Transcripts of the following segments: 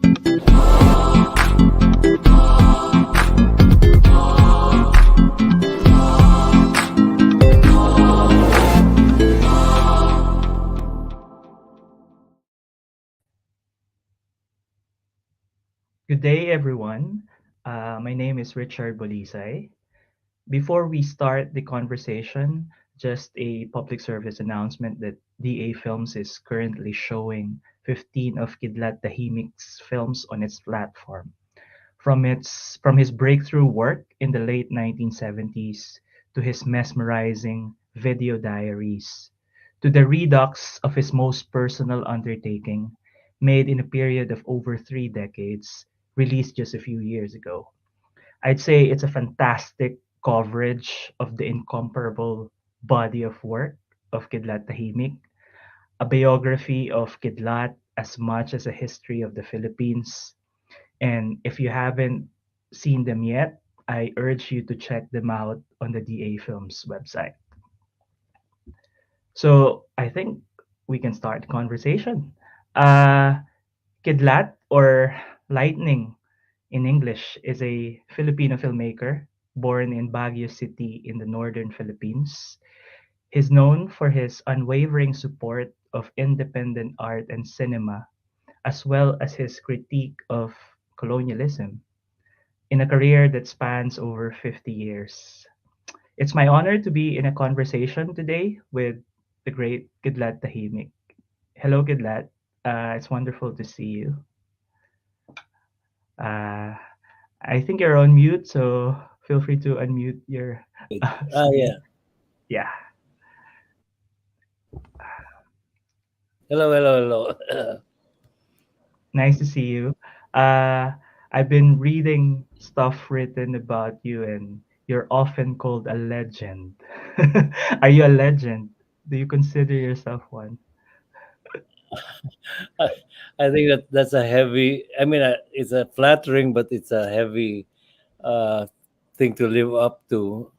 Good day, everyone. My name is Richard Bolisay. Before we start the conversation, just a public service announcement that DAFilms is currently showing 15 of Kidlat Tahimik's films on its platform. From his breakthrough work in the late 1970s to his mesmerizing video diaries to the redux of his most personal undertaking, made in a period of over 3 decades, released just a few years ago. I'd say it's a fantastic coverage of the incomparable body of work of Kidlat Tahimik, a biography of Kidlat as much as a history of the Philippines. And if you haven't seen them yet, I urge you to check them out on the DA Films website. So I think we can start the conversation. Uh, Kidlat, or Lightning in English, is a Filipino filmmaker born in Baguio City in the northern Philippines. He's known for his unwavering support of independent art and cinema, as well as his critique of colonialism, in a career that spans over 50 years. It's my honor to be in a conversation today with the great Kidlat Tahimik. Hello, Kidlat. It's wonderful to see you. Uh, I think you're on mute, so feel free to unmute your Yeah. screen. Yeah, Hello, hello, hello. nice to see you. Uh, I've been reading stuff written about you, and you're often called a legend. Are you a legend? Do you consider yourself one? I, I think that's a heavy. I mean, it's a flattering, but it's a heavy uh, thing to live up to.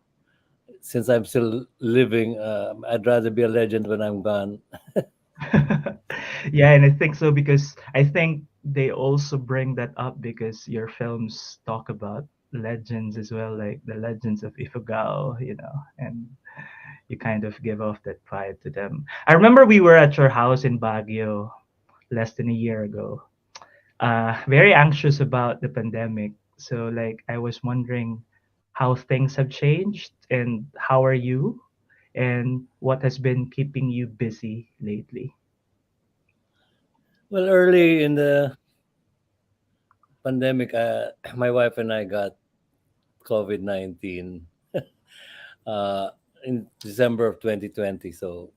Since I'm still living, I'd rather be a legend when I'm gone. Yeah, and I think so because I think they also bring that up because your films talk about legends as well, like the legends of Ifugao, and you kind of give off that vibe to them. I remember we were at your house in Baguio less than a year ago, very anxious about the pandemic. So, like, I was wondering how things have changed and how are you and what has been keeping you busy lately. Well, early in the pandemic, my wife and I got COVID-19 uh, in December of 2020. So,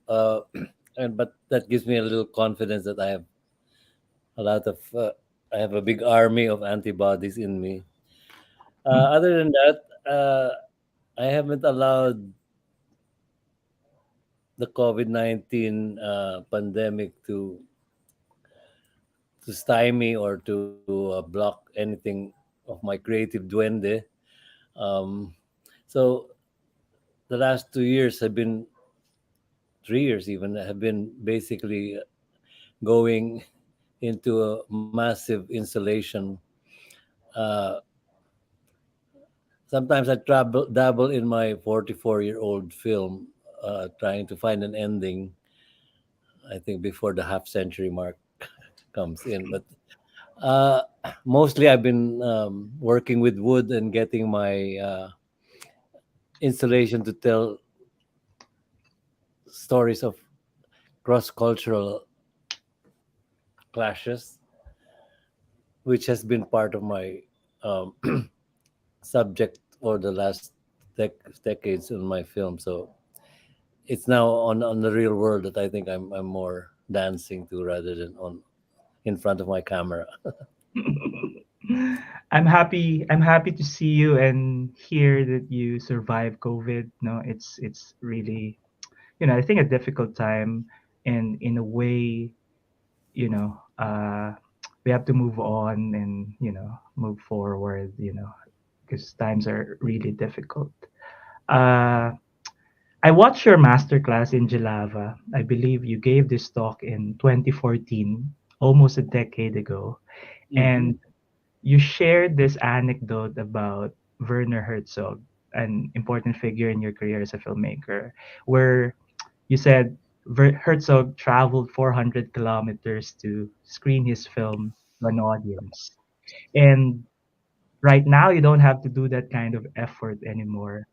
and but that gives me a little confidence that I have a lot of. I have a big army of antibodies in me. Other than that, I haven't allowed the COVID-19 pandemic to stymie or to block anything of my creative duende. Um, so the last 2 years have been 3 years even have been basically going into a massive installation. Uh, Sometimes I dabble in my 44-year-old film, trying to find an ending. I think before the half century mark comes in, but uh, mostly I've been working with wood and getting my installation to tell stories of cross-cultural clashes, which has been part of my um, subject for the last decades in my film. So it's now on the real world that I think I'm more dancing to rather than on in front of my camera. I'm happy to see you and hear that you survived COVID. No, it's really, I think a difficult time, and in a way, we have to move on and move forward. Because times are really difficult. Uh, I watched your masterclass in Jalava. I believe you gave this talk in 2014, almost a decade ago. Mm-hmm. And you shared this anecdote about Werner Herzog, an important figure in your career as a filmmaker, where you said Herzog traveled 400 kilometers to screen his film to an audience. And right now, you don't have to do that kind of effort anymore.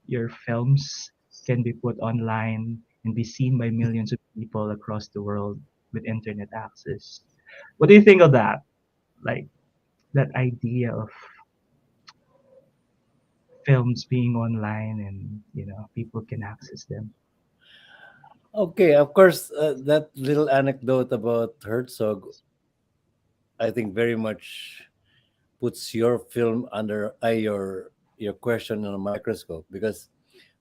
Your films can be put online and be seen by millions of people across the world with internet access. What do you think of that? Like that idea of films being online and people can access them. Okay, of course, that little anecdote about Herzog, I think very much puts your film under your question in a microscope, because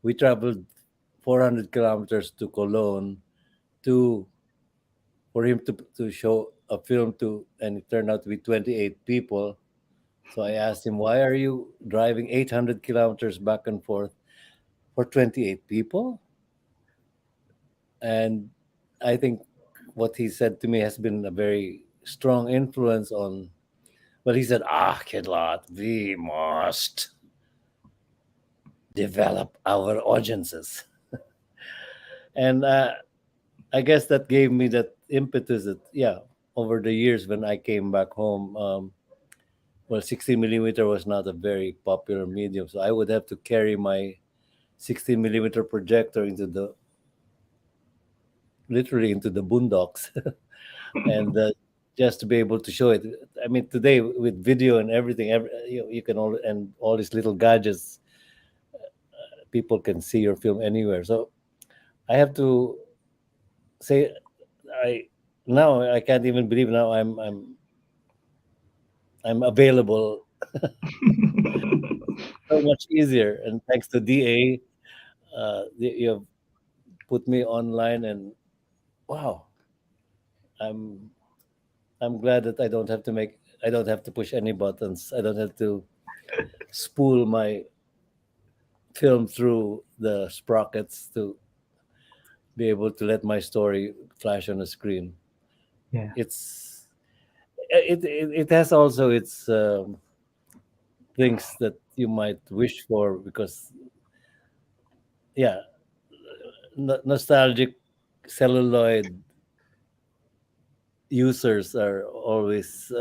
we traveled 400 kilometers to Cologne to for him to show a film to, and it turned out to be 28 people. So I asked him, why are you driving 800 kilometers back and forth for 28 people? And I think what he said to me has been a very strong influence on. Well, he said, Kidlat, we must develop our audiences. And I guess that gave me that impetus that, yeah, over the years when I came back home, well, 16 millimeter was not a very popular medium. So I would have to carry my 16 millimeter projector literally into the boondocks, and just to be able to show it. I mean, today with video and everything, you can all these little gadgets, people can see your film anywhere. So I have to say, I now I can't even believe now I'm available so much easier, and thanks to DA, you have put me online, and wow, I'm I'm glad that I don't have to push any buttons. I don't have to spool my film through the sprockets to be able to let my story flash on the screen. Yeah, It's it has also its things that you might wish for, because yeah, nostalgic celluloid users are always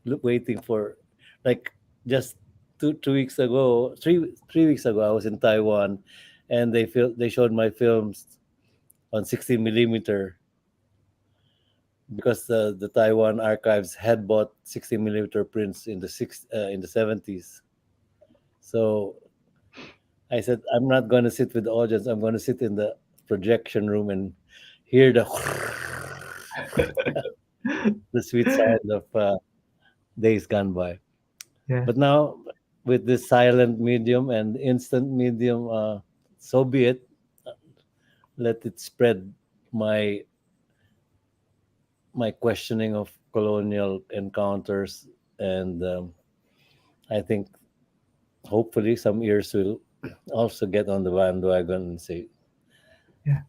waiting for, like, just 2 weeks ago, 3 weeks ago, I was in Taiwan, and they showed my films on 16 millimeter, because the Taiwan archives had bought 16 millimeter prints in the 70s. So I said, I'm not going to sit with the audience. I'm going to sit in the projection room and hear the the sweet sound of days gone by. yeah, But now, with this silent medium and instant medium, so be it. Let it spread my my questioning of colonial encounters, and I think hopefully some ears will also get on the bandwagon and say, yeah.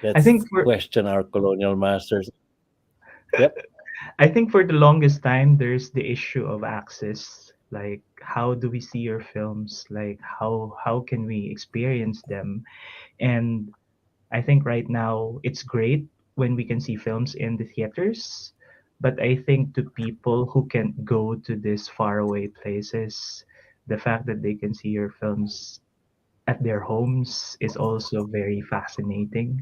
I let's think for question our colonial masters. Yep. I think for the longest time there's the issue of access. Like how do we see your films? Like how can we experience them? And I think right now it's great when we can see films in the theaters, but I think to people who can't go to these faraway places, the fact that they can see your films at their homes is also very fascinating,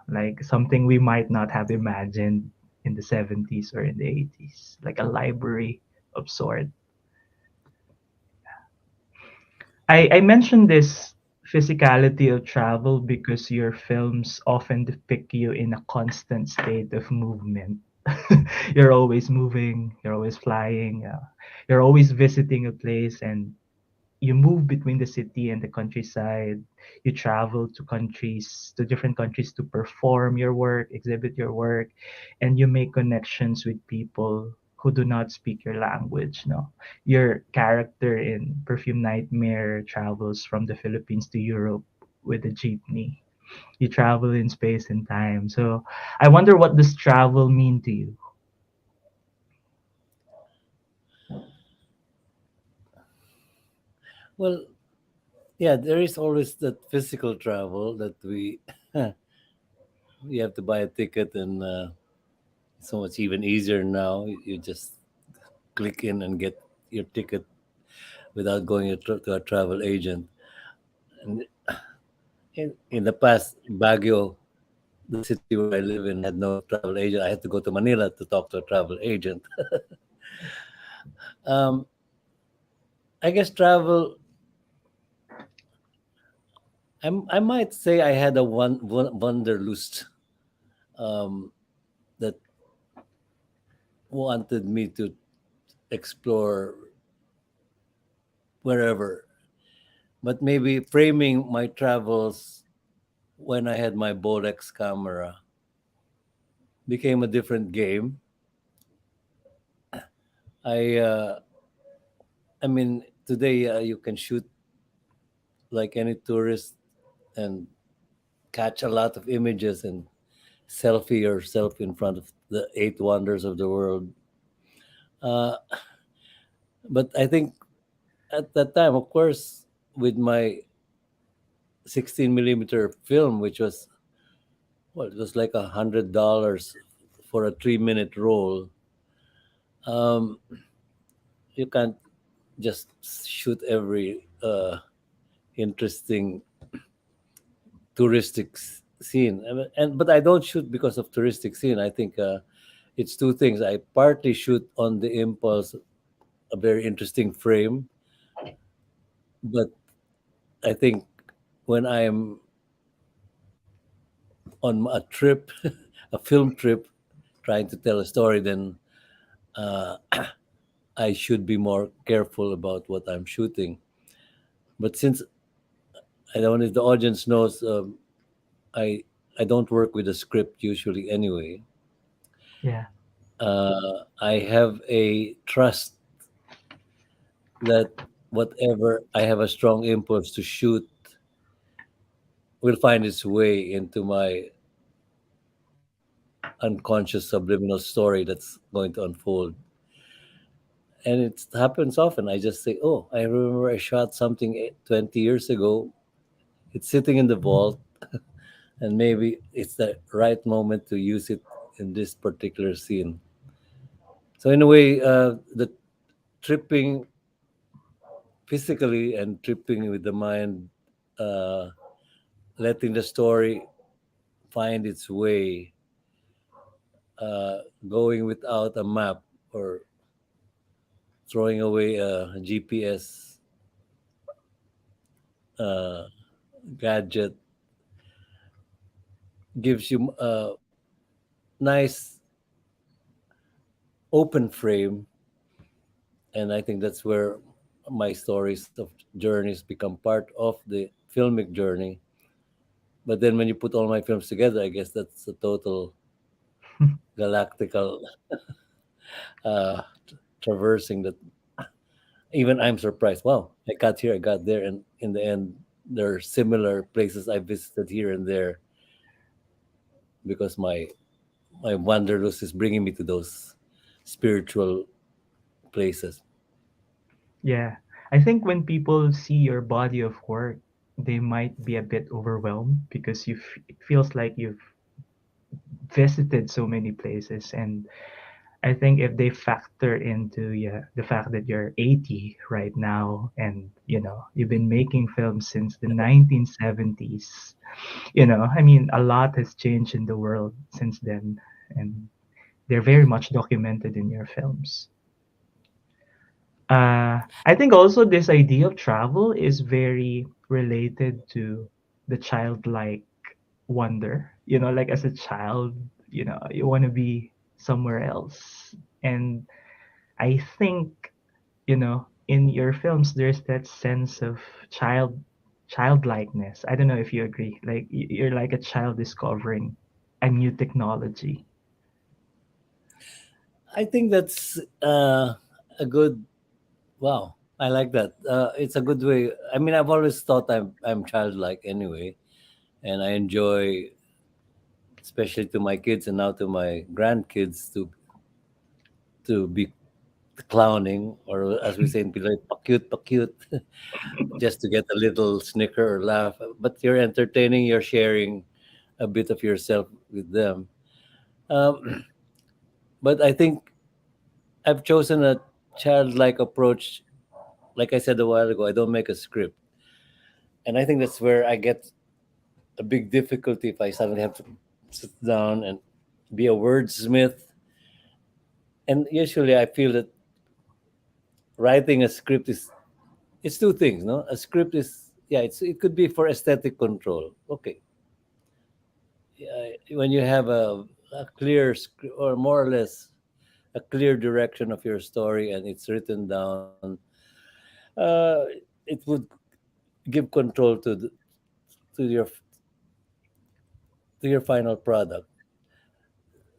like something we might not have imagined in the 70s or in the 80s, like a library of sort. I mentioned this physicality of travel because your films often depict you in a constant state of movement. You're always moving, you're always flying, you're always visiting a place, and you move between the city and the countryside. You travel to different countries to perform your work, exhibit your work, and you make connections with people who do not speak your language. No, your character in Perfume Nightmare travels from the Philippines to Europe with a jeepney. You travel in space and time. So I wonder, what does travel mean to you? Well, yeah, there is always that physical travel that we we have to buy a ticket, and so much even easier now. You just click in and get your ticket without going to a travel agent. And in the past, Baguio, the city where I live in, had no travel agent. I had to go to Manila to talk to a travel agent. um, I guess travel. I might say I had a wanderlust um, that wanted me to explore wherever, but maybe framing my travels when I had my Bolex camera became a different game. I uh, I mean, today you can shoot like any tourist and catch a lot of images and selfie yourself in front of the eight wonders of the world. Uh, but I think at that time, of course, with my 16 millimeter film, which was, well, it was like $100 for a 3 minute roll. Um, you can't just shoot every interesting touristic scene. And but I don't shoot because of touristic scene. I think it's two things. I partly shoot on the impulse, a very interesting frame, but I think when I'm on a trip, a film trip, trying to tell a story, then uh, I should be more careful about what I'm shooting. But since I don't know if the audience knows, I I don't work with a script usually anyway. Yeah. I have a trust that whatever I have a strong impulse to shoot will find its way into my unconscious subliminal story that's going to unfold. And it happens often. I just say, "Oh, I remember I shot something 20 years ago. It's sitting in the vault, and maybe it's the right moment to use it in this particular scene." So in a way, the tripping physically and tripping with the mind, uh, letting the story find its way, uh, going without a map or throwing away a GPS uh, gadget gives you a nice open frame. And I think that's where my stories of journeys become part of the filmic journey. But then when you put all my films together, I guess that's a total galactical uh, traversing that even I'm surprised. Wow, I got here, I got there, and in the end, there are similar places I visited here and there because my wanderlust is bringing me to those spiritual places. Yeah. I think when people see your body of work, they might be a bit overwhelmed because it feels like you've visited so many places. And I think if they factor into, yeah, the fact that you're 80 right now, and you've been making films since the 1970s, I mean, a lot has changed in the world since then, and they're very much documented in your films. I think also this idea of travel is very related to the childlike wonder. Like as a child, you want to be somewhere else. And I think, in your films, there's that sense of childlikeness. I don't know if you agree. Like you're like a child discovering a new technology. I think that's a good. Wow, I like that. It's a good way. I mean, I've always thought I'm childlike anyway, and I enjoy, especially to my kids and now to my grandkids, to be clowning, or as we say in Pinoy, pakute, just to get a little snicker or laugh. But you're entertaining, you're sharing a bit of yourself with them. Um, but I think I've chosen a childlike approach. Like I said a while ago, I don't make a script. And I think that's where I get a big difficulty if I suddenly have to sit down and be a wordsmith. And usually I feel that writing a script is it's two things, no? A script is yeah, it could be for aesthetic control. Okay, when you have a clear or more or less a clear direction of your story and it's written down, uh, it would give control to your to your final product.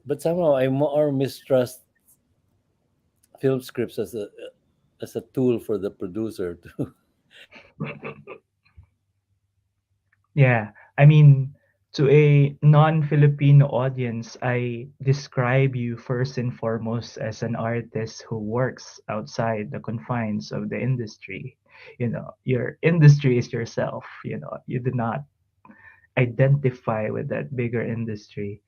But somehow I more mistrust film scripts as a tool for the producer to Yeah, I mean, to a non-Filipino audience, I describe you first and foremost as an artist who works outside the confines of the industry. Your industry is yourself. You do not identify with that bigger industry.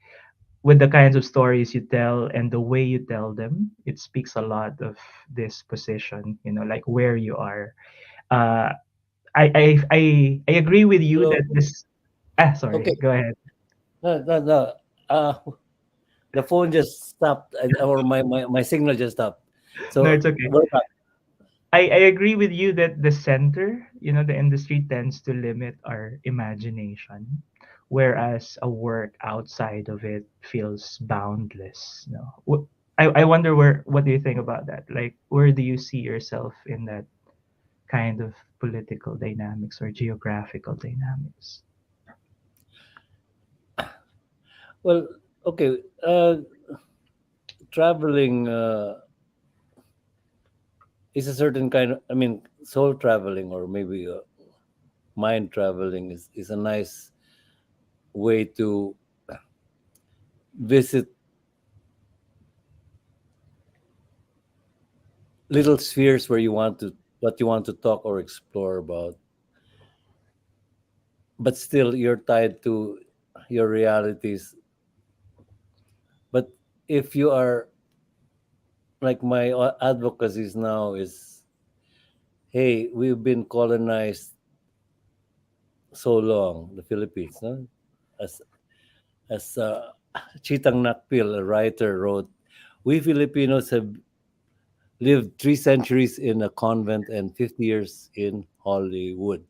With the kinds of stories you tell and the way you tell them, it speaks a lot of this position, like where you are. Uh, I agree with you so that this. Sorry. okay. Go ahead. No. Uh, the phone just stopped, or my signal just stopped. No, So it's okay. we're back. I agree with you that the center, the industry tends to limit our imagination, whereas a work outside of it feels boundless. I wonder what do you think about that? Like, where do you see yourself in that kind of political dynamics or geographical dynamics? Well, okay. Traveling is a certain kind of. I mean, soul traveling or maybe mind traveling is a nice way to visit little spheres where you want to what you want to talk or explore about, but still you're tied to your realities. But if you are like my advocacies now is, hey, we've been colonized so long, the Philippines, no? As as Chitang Nakpil, a writer, wrote, we Filipinos have lived 3 centuries in a convent and 50 years in Hollywood.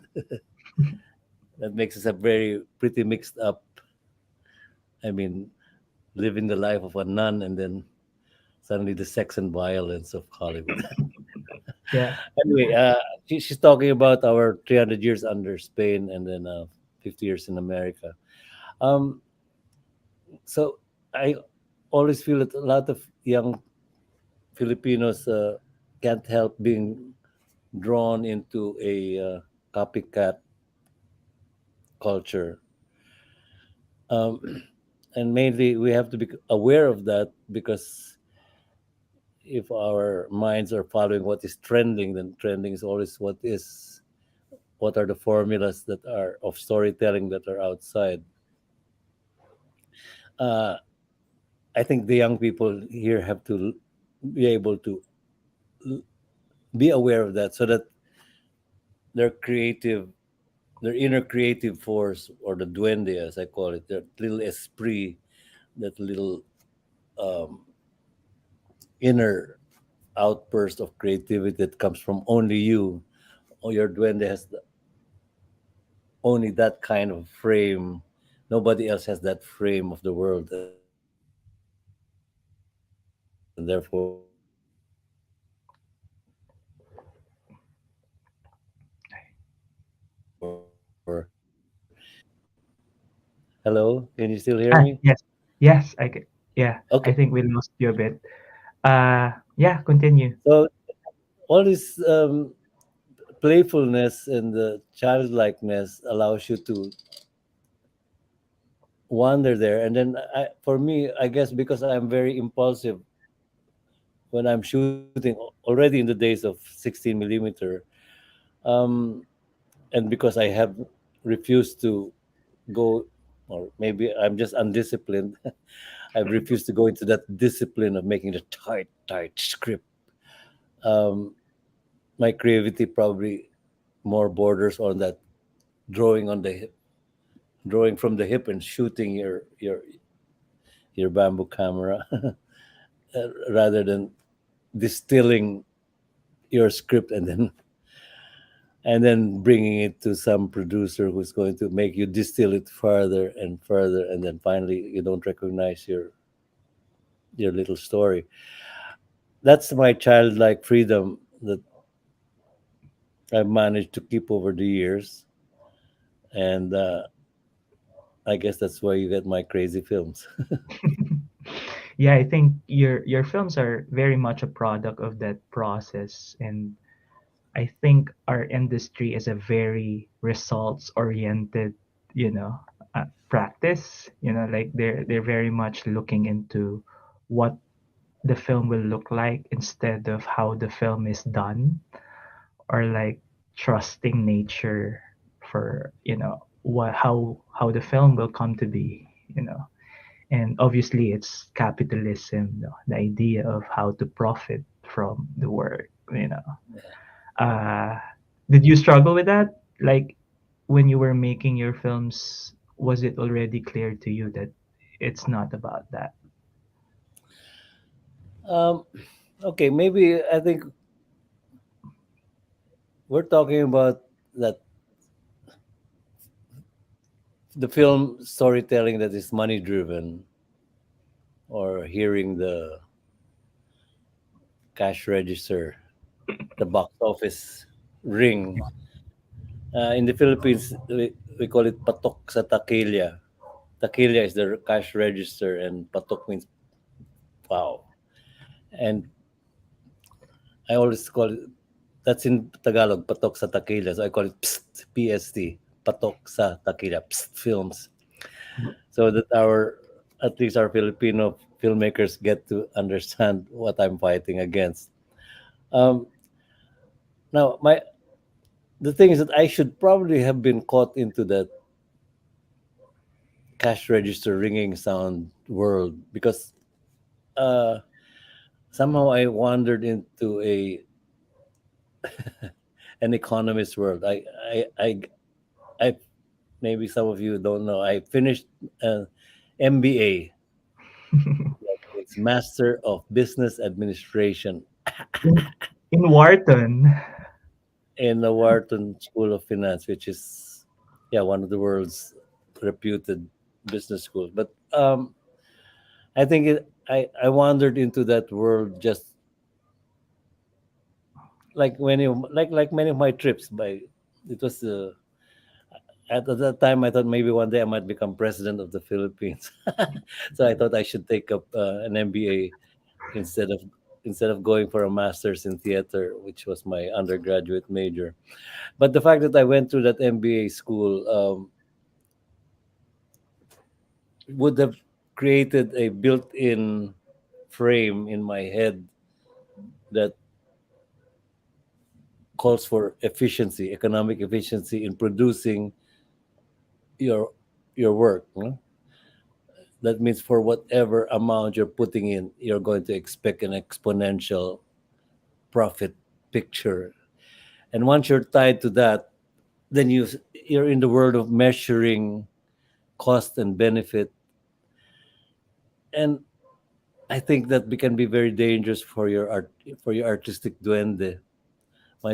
That makes us a very pretty mixed up. I mean, living the life of a nun and then suddenly the sex and violence of Hollywood. Yeah. Anyway, she's talking about our 300 years under Spain and then 50 years in America. Um, so I always feel that a lot of young Filipinos can't help being drawn into a copycat culture. Um, and mainly we have to be aware of that because if our minds are following what is trending, then trending is always what are the formulas that are of storytelling that are outside. Uh, I think the young people here have to be able to be aware of that so that their creative, their inner creative force, or the duende, as I call it, their little esprit, that little um, inner outburst of creativity that comes from only you, or your duende has only that kind of frame. Nobody else has that frame of the world, and therefore hello, can you still hear me? Yes. Yes, yeah, Okay. I think we lost you a bit. Yeah, continue. So all this playfulness and the childlikeness allows you to wander there. And then for me, I guess because I'm very impulsive, when I'm shooting already in the days of 16 millimeter, um, and because I have refused to go, or maybe I'm just undisciplined. I've refused to go into that discipline of making the tight script. Um, my creativity probably more borders on that drawing on the hip, drawing from the hip and shooting your bamboo camera rather than distilling your script and then bringing it to some producer who's going to make you distill it further and further, and then finally you don't recognize your little story. That's my childlike freedom that I've managed to keep over the years, and I guess that's why you get my crazy films. Yeah, I think your films are very much a product of that process, and I think our industry is a very results oriented, you know, practice. You know, like they're very much looking into what the film will look like instead of how the film is done, or like trusting nature for, what how the film will come to be, you know. And obviously it's capitalism, the idea of how to profit from the work, you know. uh did you struggle with that, like when you were making your films? Was it already clear to you that it's not about that? um, okay, maybe I think we're talking about that the film storytelling that is money driven, or hearing the cash register, the box office ring. In the Philippines, we call it patok sa takilya. Takilya is the cash register, and patok means wow. And I always call it, that's in Tagalog, patok sa takilya. So I call it pst, PST, patok sa takilya, pst, films. So that at least our Filipino filmmakers get to understand what I'm fighting against. Um, now, the thing is that I should probably have been caught into that cash register ringing sound world, because uh, somehow I wandered into a an economist world. I maybe some of you don't know. I finished an MBA. It's Master of Business Administration in, in Wharton. in the Wharton School of Finance, which is, yeah, one of the world's reputed business schools. But I think I wandered into that world just like many of my trips. By it was at that time I thought maybe one day I might become president of the Philippines. So I thought I should take up an MBA instead of going for a master's in theater, which was my undergraduate major. But the fact that I went through that MBA school would have created a built-in frame in my head that calls for efficiency, economic efficiency in producing your work. That means for whatever amount you're putting in, you're going to expect an exponential profit picture. And once you're tied to that, then you're in the world of measuring cost and benefit. And I think that can be very dangerous for your for your artistic duende, my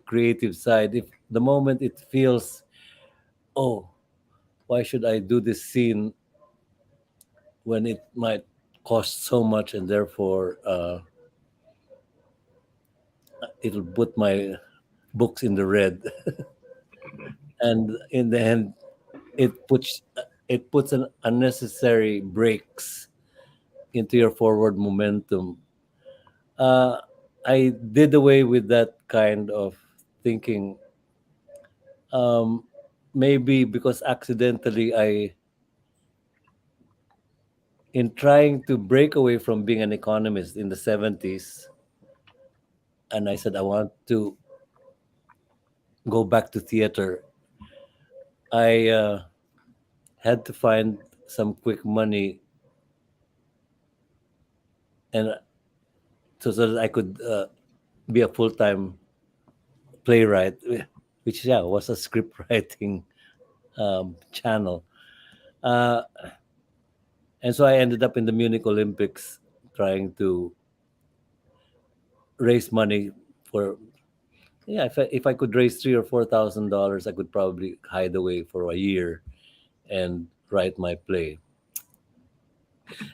creative side. If the moment it feels, oh, why should I do this scene when it might cost so much, and therefore it'll put my books in the red. And in the end, it puts an unnecessary brakes into your forward momentum. uh, I did away with that kind of thinking, um, maybe because accidentally in trying to break away from being an economist in the 70s, and I said I want to go back to theater, I had to find some quick money, and so that I could be a full time playwright, which yeah was a script writing channel. Uh, and so I ended up in the Munich Olympics trying to raise money for yeah. If I could raise $3,000 or $4,000, I could probably hide away for a year and write my play.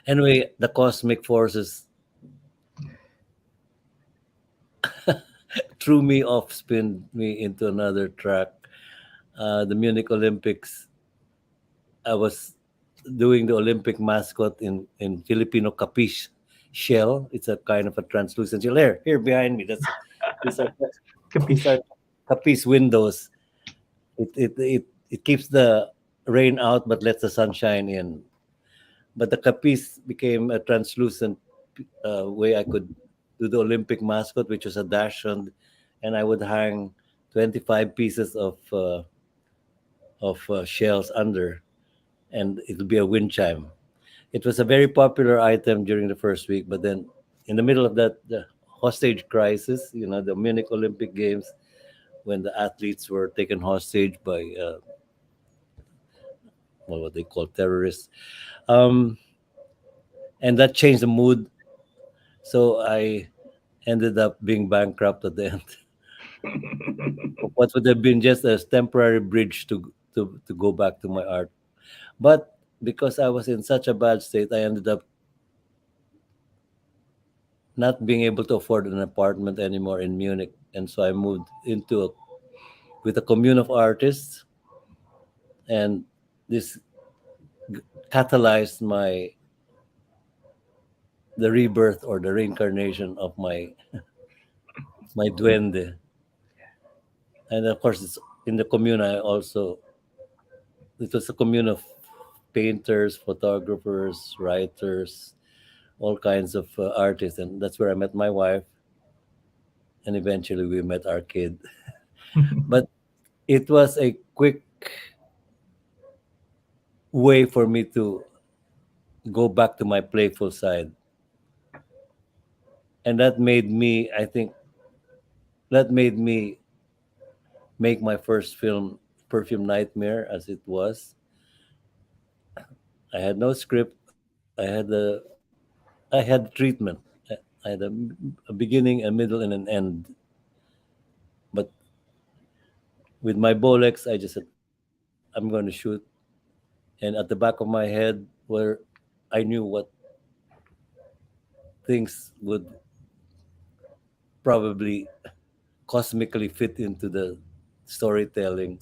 Anyway, the cosmic forces threw me off, spin me into another track. The Munich Olympics, I was doing the Olympic mascot in Filipino capiche shell. It's a kind of a translucent shell. Here behind me. These are these are Capiche. capiche windows. It keeps the rain out but lets the sunshine in. But the capiche became a translucent way I could do the Olympic mascot, which was a dachshund, and I would hang 25 pieces of shells under, and it'll be a wind chime. It was a very popular item during the first week, but then in the middle of that the hostage crisis, the Munich Olympic Games, when the athletes were taken hostage by what they call terrorists, um, and that changed the mood. So I ended up being bankrupt at the end. What would have been just a temporary bridge to go back to my art. But because I was in such a bad state, I ended up not being able to afford an apartment anymore in Munich, and so I moved with a commune of artists, and this catalyzed the rebirth or the reincarnation of my duende. And of course, it's in the commune. It was a commune of painters, photographers, writers, all kinds of artists, and that's where I met my wife, and eventually we met our kid. But it was a quick way for me to go back to my playful side, and that made me make my first film, Perfume Nightmare, as it was. I had no script. I had treatment. I had a beginning, a middle, and an end. But with my Bolex, I just said, I'm going to shoot. And at the back of my head, where I knew what things would probably cosmically fit into the storytelling.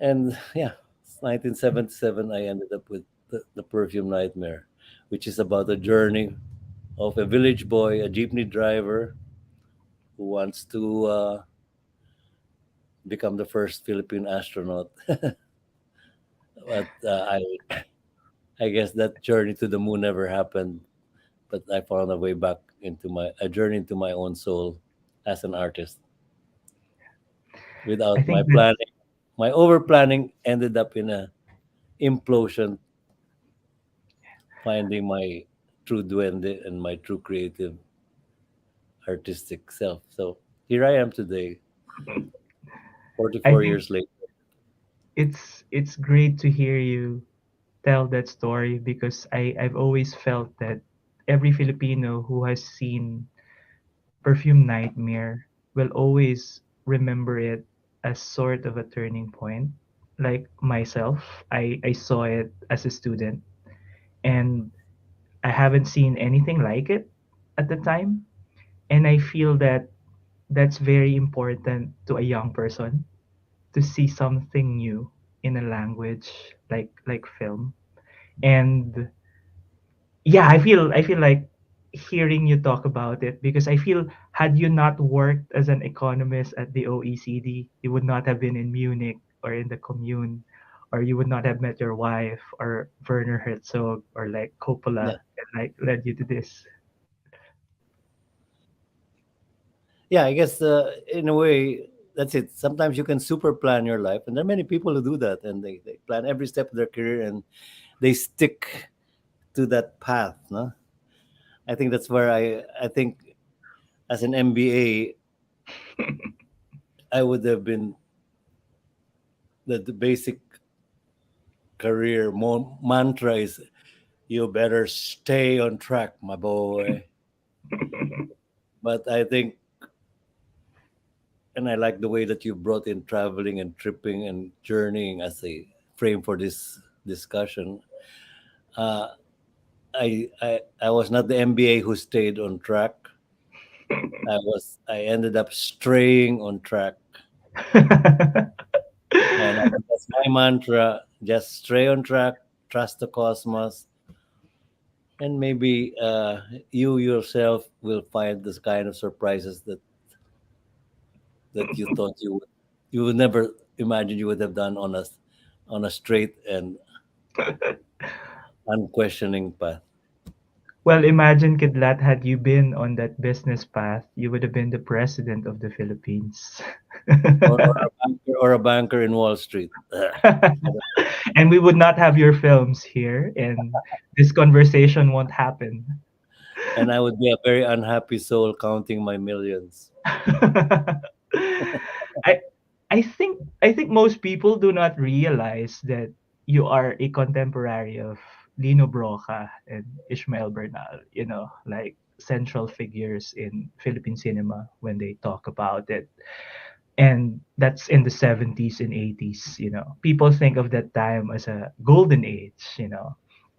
And yeah, 1977, I ended up with the Perfume Nightmare, which is about a journey of a village boy, a jeepney driver, who wants to become the first Philippine astronaut. But I guess that journey to the moon never happened. But I found a way back into a journey into my own soul as an artist I without my think that planning. My over planning ended up in a implosion, finding my true duende and my true creative artistic self. So here I am today, I 44 think years later. it's great to hear you tell that story because I've always felt that every Filipino who has seen Perfume Nightmare will always remember it as sort of a turning point. Like myself, I saw it as a student and I haven't seen anything like it at the time. And I feel that that's very important to a young person to see something new in a language like film. And yeah, I feel like hearing you talk about it because I feel had you not worked as an economist at the OECD, you would not have been in Munich or in the commune or you would not have met your wife or Werner Herzog or like Yeah. Coppola and like led you to this. Yeah, I guess in a way that's it. Sometimes you can super plan your life, and there are many people who do that, and they plan every step of their career and they stick to that path. No, I think that's where I think as an MBA I would have been the basic career mantra is you better stay on track, my boy. But I think, and I like the way that you brought in traveling and tripping and journeying as a frame for this discussion. Uh, I was not the MBA who stayed on track. I ended up straying on track, and I think that's my mantra: just stray on track, trust the cosmos, and maybe you yourself will find this kind of surprises that you thought you would never imagine you would have done on a straight and unquestioning path, Well, imagine, Kidlat, had you been on that business path, you would have been the president of the Philippines. or a banker in Wall Street. And we would not have your films here, and this conversation won't happen. And I would be a very unhappy soul counting my millions. I I think most people do not realize that you are a contemporary of Lino Broca and Ishmael Bernal, like central figures in Philippine cinema when they talk about it. And that's in the 70s and 80s. People think of that time as a golden age.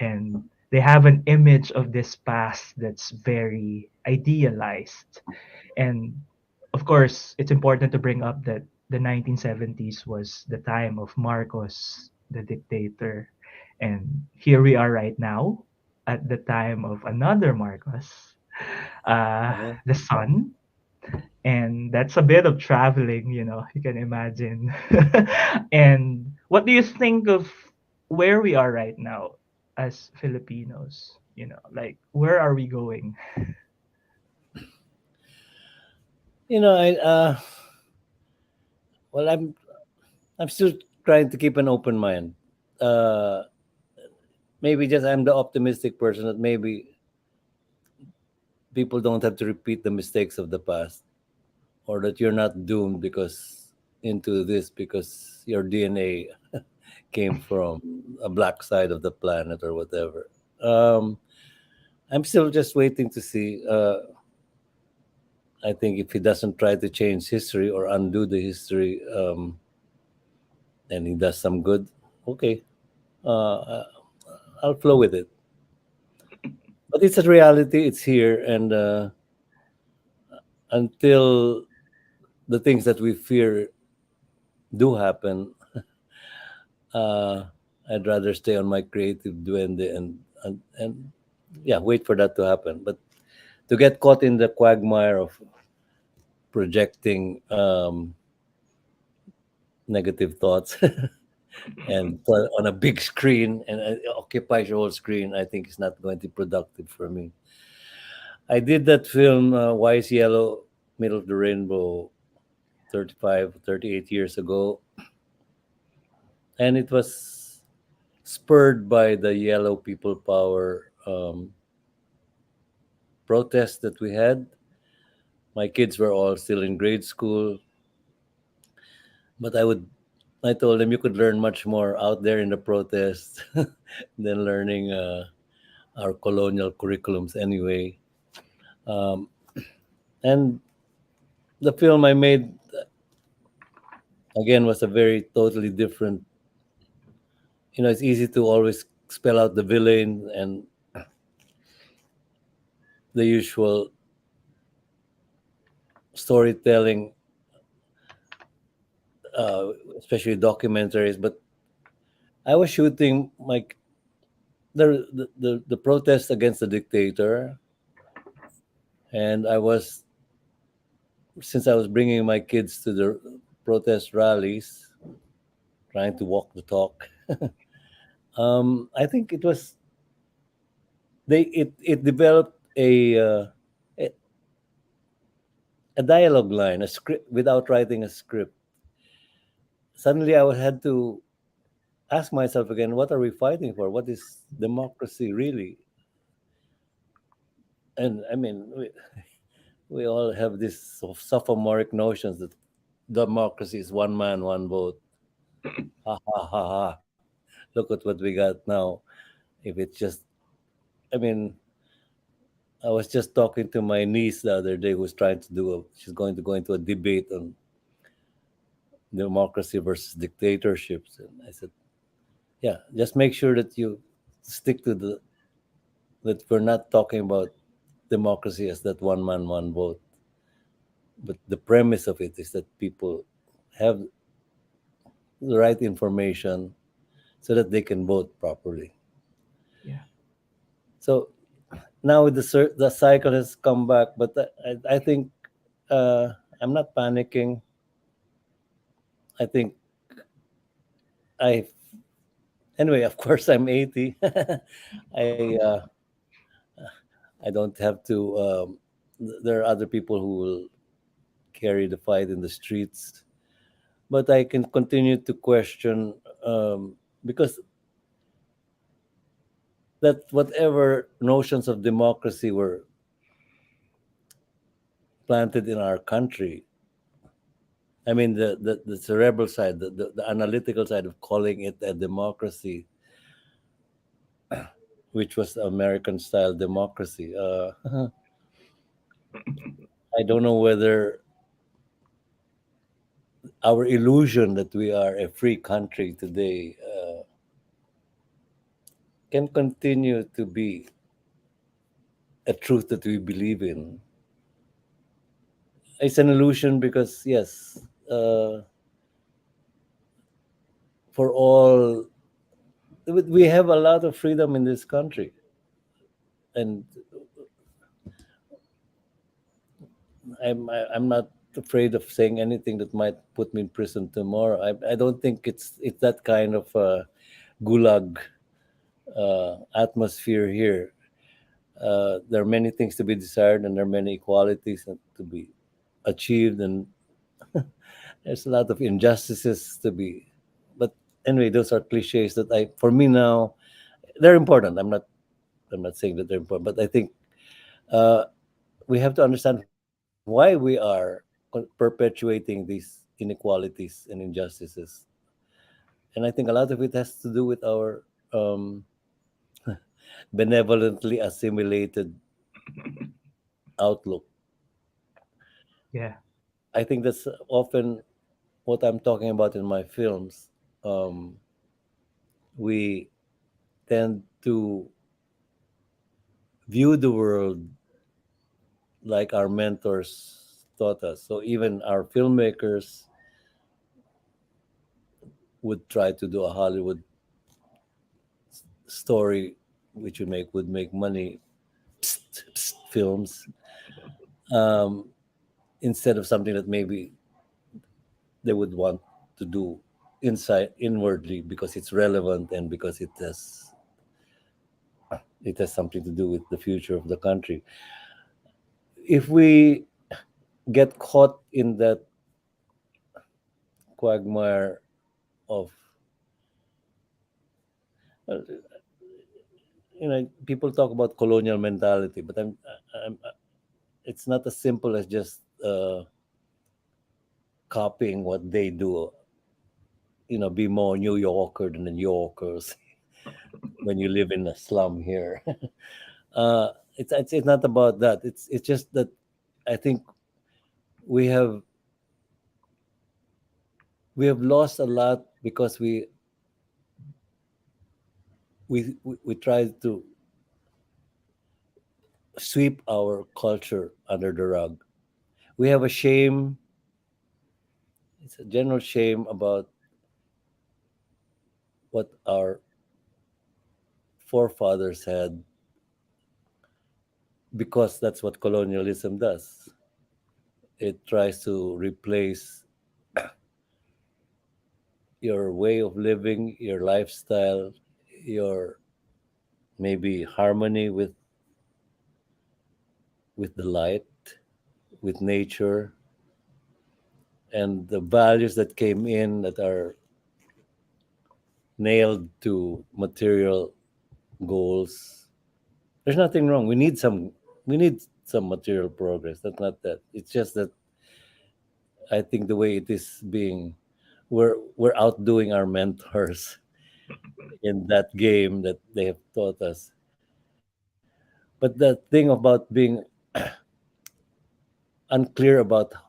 And they have an image of this past that's very idealized. And of course, it's important to bring up that the 1970s was the time of Marcos, the dictator. And here we are right now at the time of another Marcos, Uh-huh. the son. And that's a bit of traveling, you can imagine. And what do you think of where we are right now as Filipinos? Like, where are we going? I well, I'm still trying to keep an open mind. Uh, Maybe just I'm the optimistic person that maybe people don't have to repeat the mistakes of the past, or that you're not doomed because into this because your DNA came from a black side of the planet or whatever. Um, I'm still just waiting to see. I think if he doesn't try to change history or undo the history, and he does some good, okay, I'll flow with it. But it's a reality; it's here, and until the things that we fear do happen, uh, I'd rather stay on my creative duende and yeah, wait for that to happen. But to get caught in the quagmire of projecting negative thoughts and on a big screen and it occupies your whole screen, I think it's not going to be productive for me. I did that film, Why is Yellow Middle of the Rainbow, 35, 38 years ago, and it was spurred by the Yellow People Power protest that we had. My kids were all still in grade school, but I told them you could learn much more out there in the protest than learning our colonial curriculums anyway. Um, and the film I made again was a very totally different. It's easy to always spell out the villain and the usual storytelling, especially documentaries. But I was shooting like the protest against the dictator, and since I was bringing my kids to the protest rallies, trying to walk the talk. I think it was it developed a a dialogue line, a script without writing a script. Suddenly, had to ask myself again, what are we fighting for? What is democracy really? And I mean, we all have this sophomoric notions that democracy is one man, one vote. Ha ha ha ha. Look at what we got now. If it's just, I mean, I was just talking to my niece the other day who's trying to she's going to go into a debate on democracy versus dictatorships. And I said, yeah, just make sure that you stick to that we're not talking about democracy as that one man, one vote. But the premise of it is that people have the right information so that they can vote properly. Yeah. So now the cycle has come back, but I think uh, I'm not panicking. I think I anyway. Of course, I'm 80. I don't have to. There are other people who will carry the fight in the streets, but I can continue to question because that whatever notions of democracy were planted in our country. I mean, the cerebral side, the analytical side of calling it a democracy, which was American style democracy. I don't know whether our illusion that we are a free country today can continue to be a truth that we believe in. It's an illusion because, yes, uh, for all, we have a lot of freedom in this country. And I'm not afraid of saying anything that might put me in prison tomorrow. I don't think it's that kind of gulag atmosphere here. There are many things to be desired, and there are many equalities to be achieved, and there's a lot of injustices to be. But anyway, those are cliches that for me now, they're important. I'm not saying that they're important, but I think uh, we have to understand why we are perpetuating these inequalities and injustices. And I think a lot of it has to do with our benevolently assimilated outlook. Yeah. I think that's often what I'm talking about in my films. Um, we tend to view the world like our mentors taught us. So even our filmmakers would try to do a Hollywood story, which would make money, psst, psst, films, um, instead of something that maybe they would want to do inside inwardly because it's relevant and because it has something to do with the future of the country. If we get caught in that quagmire of, well, people talk about colonial mentality, but I'm it's not as simple as just copying what they do. Be more New Yorker than the New Yorkers when you live in a slum here. It's not about that. It's just that I think we have we have lost a lot because we tried to sweep our culture under the rug. We have a shame. It's a general shame about what our forefathers had because that's what colonialism does. It tries to replace your way of living, your lifestyle, your maybe harmony with the light, with nature, and the values that came in that are nailed to material goals. There's nothing wrong. We need some material progress. That's not that. It's just that I think the way it is being, we're outdoing our mentors in that game that they have taught us. But the thing about being unclear about how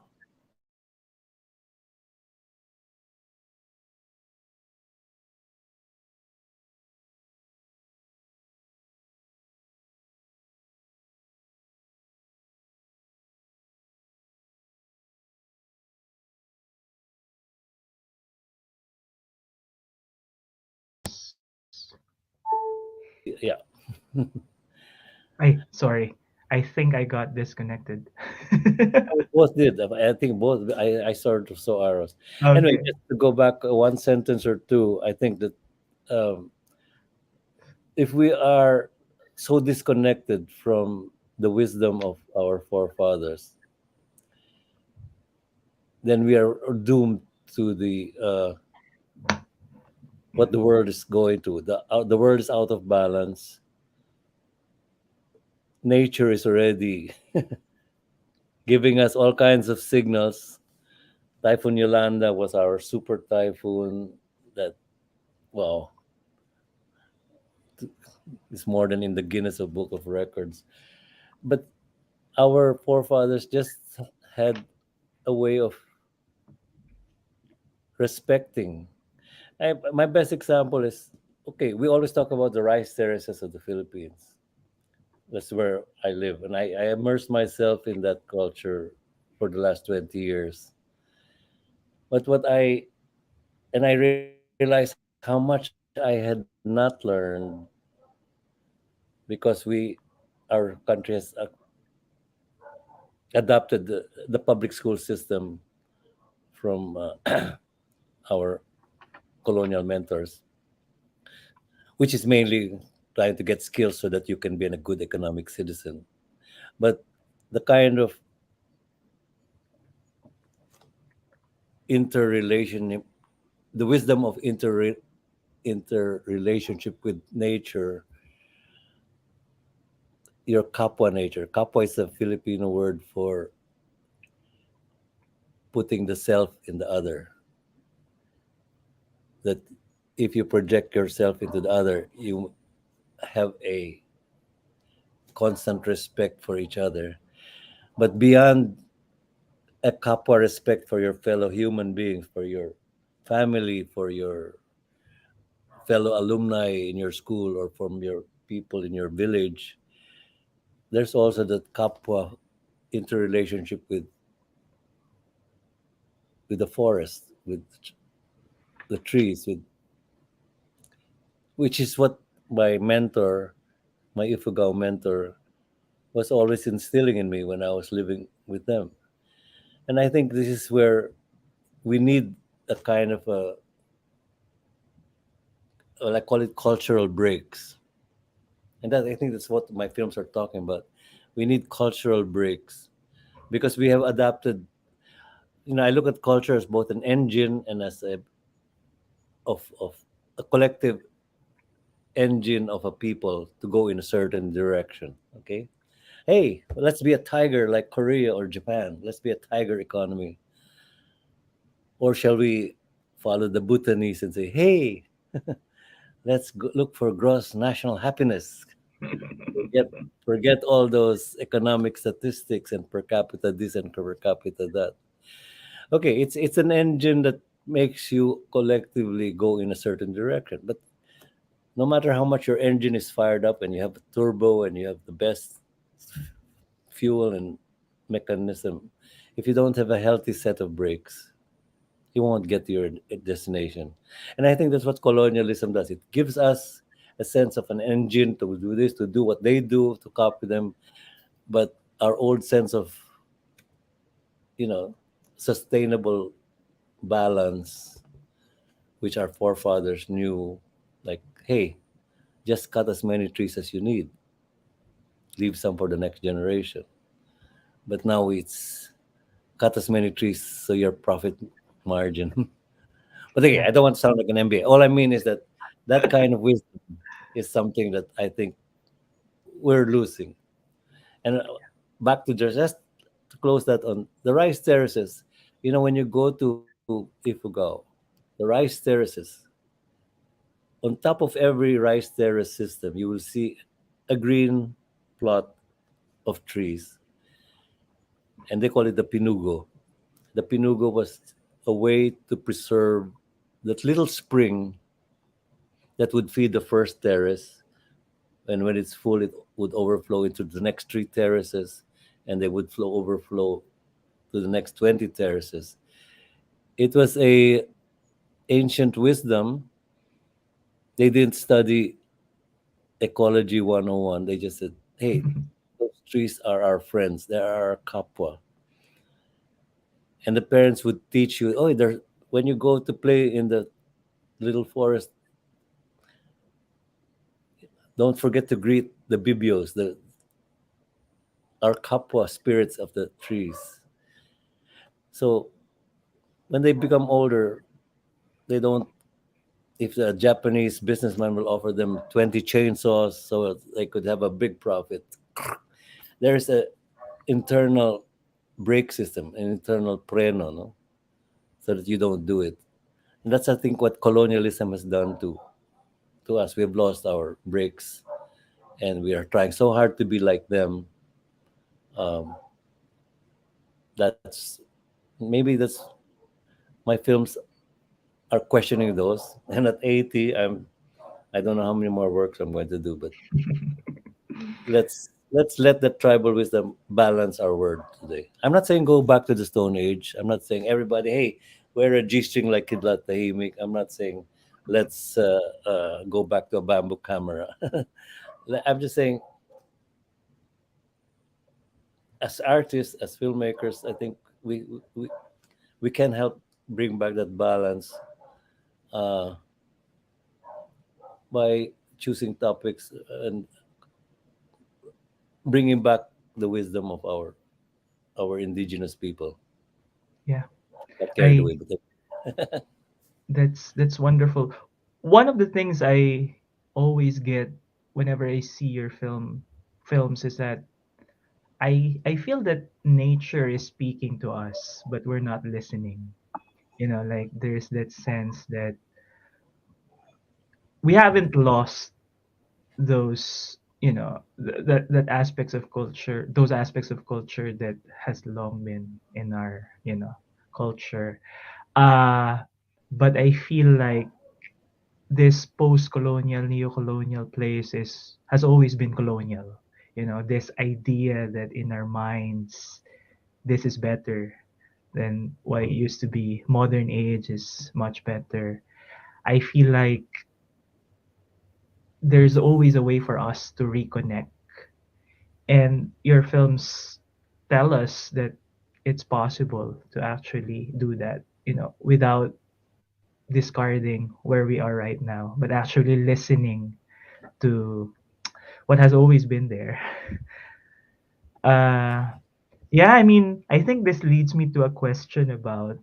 to express yourself yeah. I sorry. I think I got disconnected. We both did. I think both. I sort of saw arrows. Anyway, Okay. just to go back one sentence or two, I think that um, if we are so disconnected from the wisdom of our forefathers, then we are doomed to what the world is going to. The world is out of balance. Nature is already giving us all kinds of signals. Typhoon Yolanda was our super typhoon that, wow, is more than in the Guinness of Book of Records. But our forefathers just had a way of respecting. My best example is, okay, we always talk about the rice terraces of the Philippines. That's where I live. And I immersed myself in that culture for the last 20 years. But I realized how much I had not learned because our country has adopted the public school system from our colonial mentors, which is mainly trying to get skills so that you can be a good economic citizen. But the kind of interrelation, the wisdom of interrelationship with nature, your kapwa nature. Kapwa is a Filipino word for putting the self in the other. That if you project yourself into the other, you have a constant respect for each other. But beyond a kapwa respect for your fellow human beings, for your family, for your fellow alumni in your school, or from your people in your village, there's also that kapwa interrelationship with the forest, with the trees, which is what my mentor, my Ifugao mentor, was always instilling in me when I was living with them. And I think this is where we need a kind of a, well, I call it cultural breaks. And that, I think that's what my films are talking about. We need cultural breaks because we have adapted. I look at culture as both an engine and as of a collective engine of a people to go in a certain direction. Okay, hey, let's be a tiger like Korea or Japan. Let's be a tiger economy. Or shall we follow the Bhutanese and say, hey, let's look for gross national happiness? Forget, forget all those economic statistics and per capita this and per capita that. Okay, it's an engine that makes you collectively go in a certain direction. But no matter how much your engine is fired up and you have a turbo and you have the best fuel and mechanism, if you don't have a healthy set of brakes, you won't get to your destination. And I think that's what colonialism does. It gives us a sense of an engine to do this, to do what they do, to copy them. But our old sense of, you know, sustainable balance which our forefathers knew, like, hey, just cut as many trees as you need, leave some for the next generation. But now it's cut as many trees so your profit margin. But again, Yeah. I don't want to sound like an MBA. All I mean is that that kind of wisdom is something that I think we're losing. And back to just to close that on the rice terraces, when you go to Ifugao, the rice terraces, on top of every rice terrace system, you will see a green plot of trees, and they call it the pinugo. The pinugo was a way to preserve that little spring that would feed the first terrace, and when it's full, it would overflow into the next three terraces, and they would overflow to the next 20 terraces. It was a ancient wisdom. They didn't study ecology 101. They just said, hey, those trees are our friends. They are our kapwa. And the parents would teach you, oh, when you go to play in the little forest, don't forget to greet the bibios, our kapwa spirits of the trees. So when they become older, they don't. If the Japanese businessman will offer them 20 chainsaws so they could have a big profit, there's a internal brake system, an internal preno, no? So that you don't do it. And that's, I think, what colonialism has done to us. We've lost our brakes, and we are trying so hard to be like them. Um, that's maybe that's my films are questioning those. And at 80, I don't know how many more works I'm going to do, but let's let that tribal wisdom balance our word today. I'm not saying go back to the Stone Age. I'm not saying everybody, hey, wear a G-string like Kidlat Tahimik. I'm not saying let's go back to a bamboo camera. I'm just saying, as artists, as filmmakers, I think we we, we can help bring back that balance uh, by choosing topics and bringing back the wisdom of our indigenous people. Yeah. Got carried I away, but That's wonderful. One of the things I always get whenever I see your films is that I feel that nature is speaking to us, but we're not listening. Like there's that sense that we haven't lost those, that aspects of culture, those aspects of culture that has long been in our, culture. Uh but I feel like this post-colonial, neo-colonial place has always been colonial. This idea that in our minds, this is better than what it used to be. Modern age is much better. I feel like there's always a way for us to reconnect. And your films tell us that it's possible to actually do that, without discarding where we are right now, but actually listening to what has always been there. Uh, yeah, I mean, I think this leads me to a question about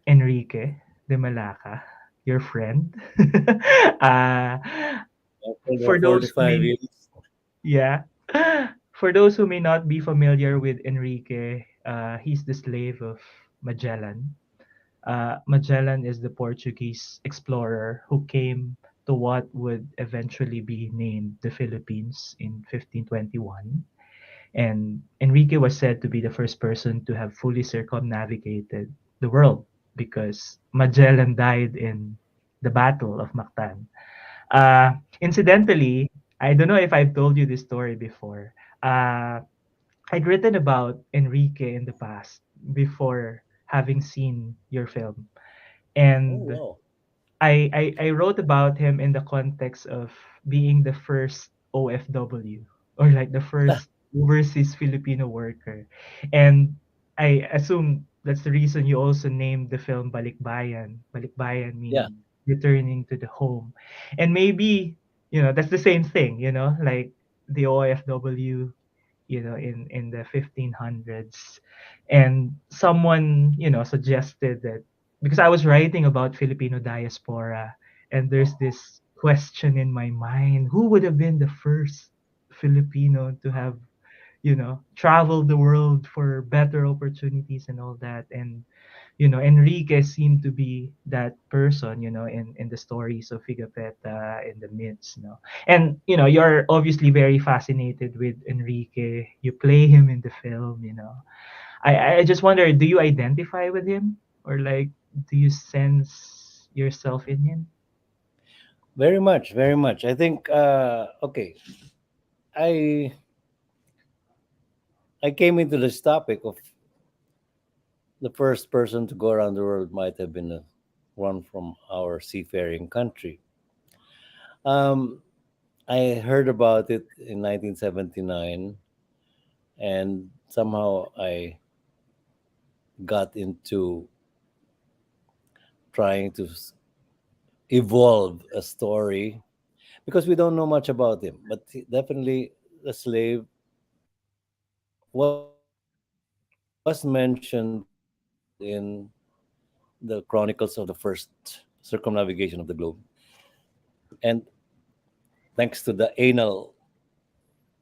Enrique de Malacca, your friend. uh, after the for those who 45 may, years, yeah, for those who may not be familiar with Enrique, he's the slave of Magellan. Magellan is the Portuguese explorer who came to what would eventually be named the Philippines in 1521. And Enrique was said to be the first person to have fully circumnavigated the world because Magellan died in the Battle of Mactan. Incidentally, I don't know if I've told you this story before. Uh, I'd written about Enrique in the past before having seen your film. oh And wow, I wrote about him in the context of being the first OFW, or like the first overseas Filipino worker. And I assume that's the reason you also named the film Balikbayan. Balikbayan yeah, meaning. returning to the home. And maybe, that's the same thing, like the OFW, in the 1500s. And someone, suggested that, because I was writing about Filipino diaspora, and there's this question in my mind: who would have been the first Filipino to have, traveled the world for better opportunities and all that? And Enrique seemed to be that person, in the stories of Figapeta, in the myths, And, you're obviously very fascinated with Enrique. You play him in the film, I just wonder, do you identify with him? Or like, do you sense yourself in him? Very much, very much. I think okay. I I came into this topic of the first person to go around the world might have been one from our seafaring country. Um, I heard about it in 1979, and somehow I got into trying to evolve a story because we don't know much about him. But definitely, the slave was mentioned in the chronicles of the first circumnavigation of the globe. And thanks to the anal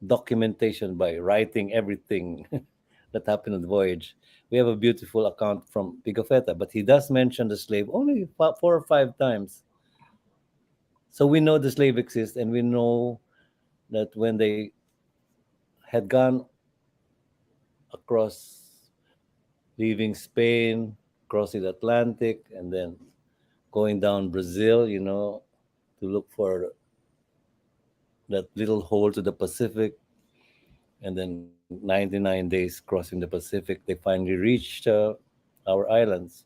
documentation by writing everything that happened on the voyage, we have a beautiful account from Pigafetta. But he does mention the slave only 4 or 5 times. So we know the slave exists, and we know that when they had gone across, leaving Spain, crossing the Atlantic, and then going down Brazil, to look for that little hole to the Pacific, and then 99 days crossing the Pacific, they finally reached our islands.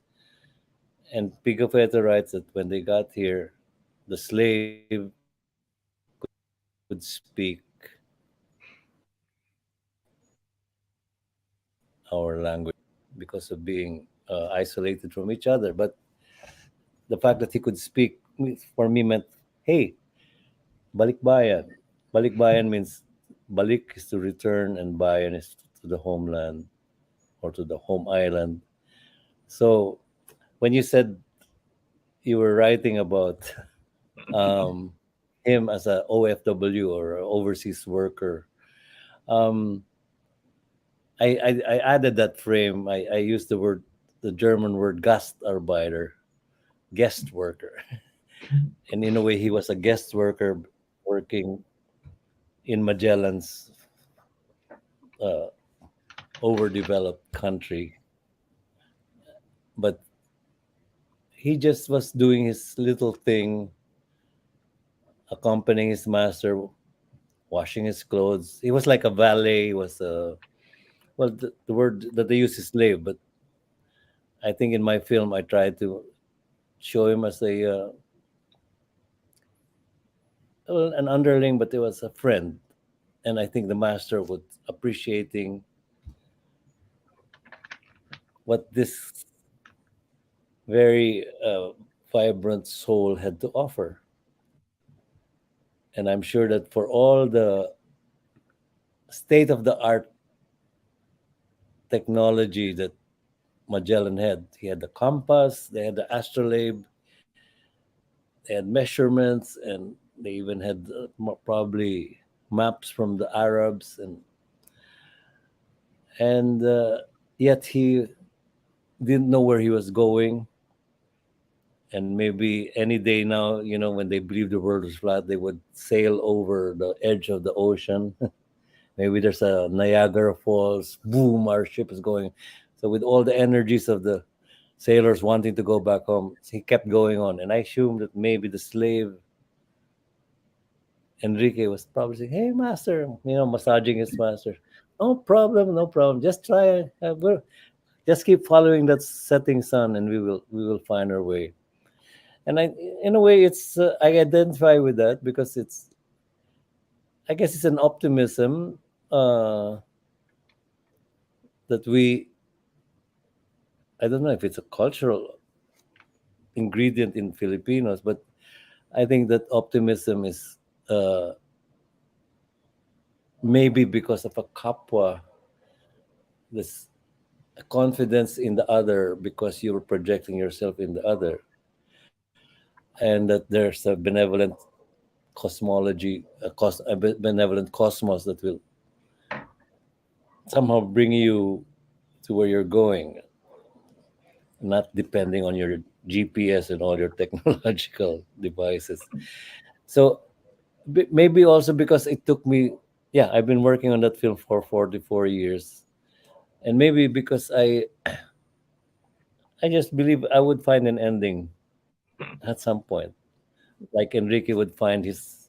And Pigafetta writes that when they got here, the slave could speak our language because of being isolated from each other. But the fact that he could speak for me meant, hey, balikbayan. Balikbayan means balik is to return and bayan is to the homeland or to the home island. So when you said you were writing about um, him as a OFW or overseas worker, um, I added that frame. I used the German word Gastarbeiter, guest worker. And in a way, he was a guest worker working in Magellan's uh, overdeveloped country. But he just was doing his little thing, accompanying his master, washing his clothes. He was like a valet. He was a well, the word that they use is slave, but I think in my film I tried to show him as an underling, but it was a friend, and I think the master was appreciating what this very vibrant soul had to offer. And I'm sure that for all the state of the art technology that Magellan had, he had the compass, they had the astrolabe, they had measurements, and they even had probably maps from the Arabs, and yet he didn't know where he was going. And maybe any day now, when they believe the world is flat, they would sail over the edge of the ocean. Maybe there's a Niagara Falls, boom, our ship is going. So with all the energies of the sailors wanting to go back home, he kept going on. And I assumed that maybe the slave Enrique was probably saying, "Hey, master," massaging his master. No problem, no problem. Just try. Just keep following that setting sun, and we will find our way. And in a way, I identify with that because I guess it's an optimism uh, that I don't know if it's a cultural ingredient in Filipinos. But I think that optimism is uh, maybe because of a kapwa, this confidence in the other because you're projecting yourself in the other, and that there's a benevolent cosmology, a benevolent cosmos that will somehow bring you to where you're going, not depending on your GPS and all your technological devices. So maybe also because it took me, yeah, I've been working on that film for 44 years, and maybe because I just believe I would find an ending at some point, like Enrique would find his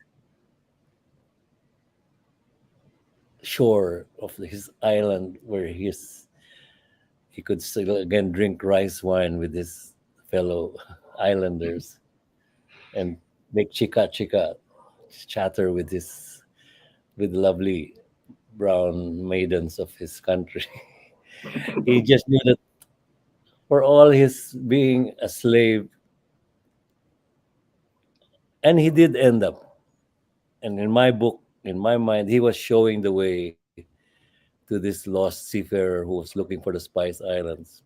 shore of his island where he could still again drink rice wine with his fellow islanders and make chica chica chatter with lovely brown maidens of his country. He just knew that for all his being a slave, and he did end up. And in my book, in my mind, he was showing the way to this lost seafarer who was looking for the Spice Islands.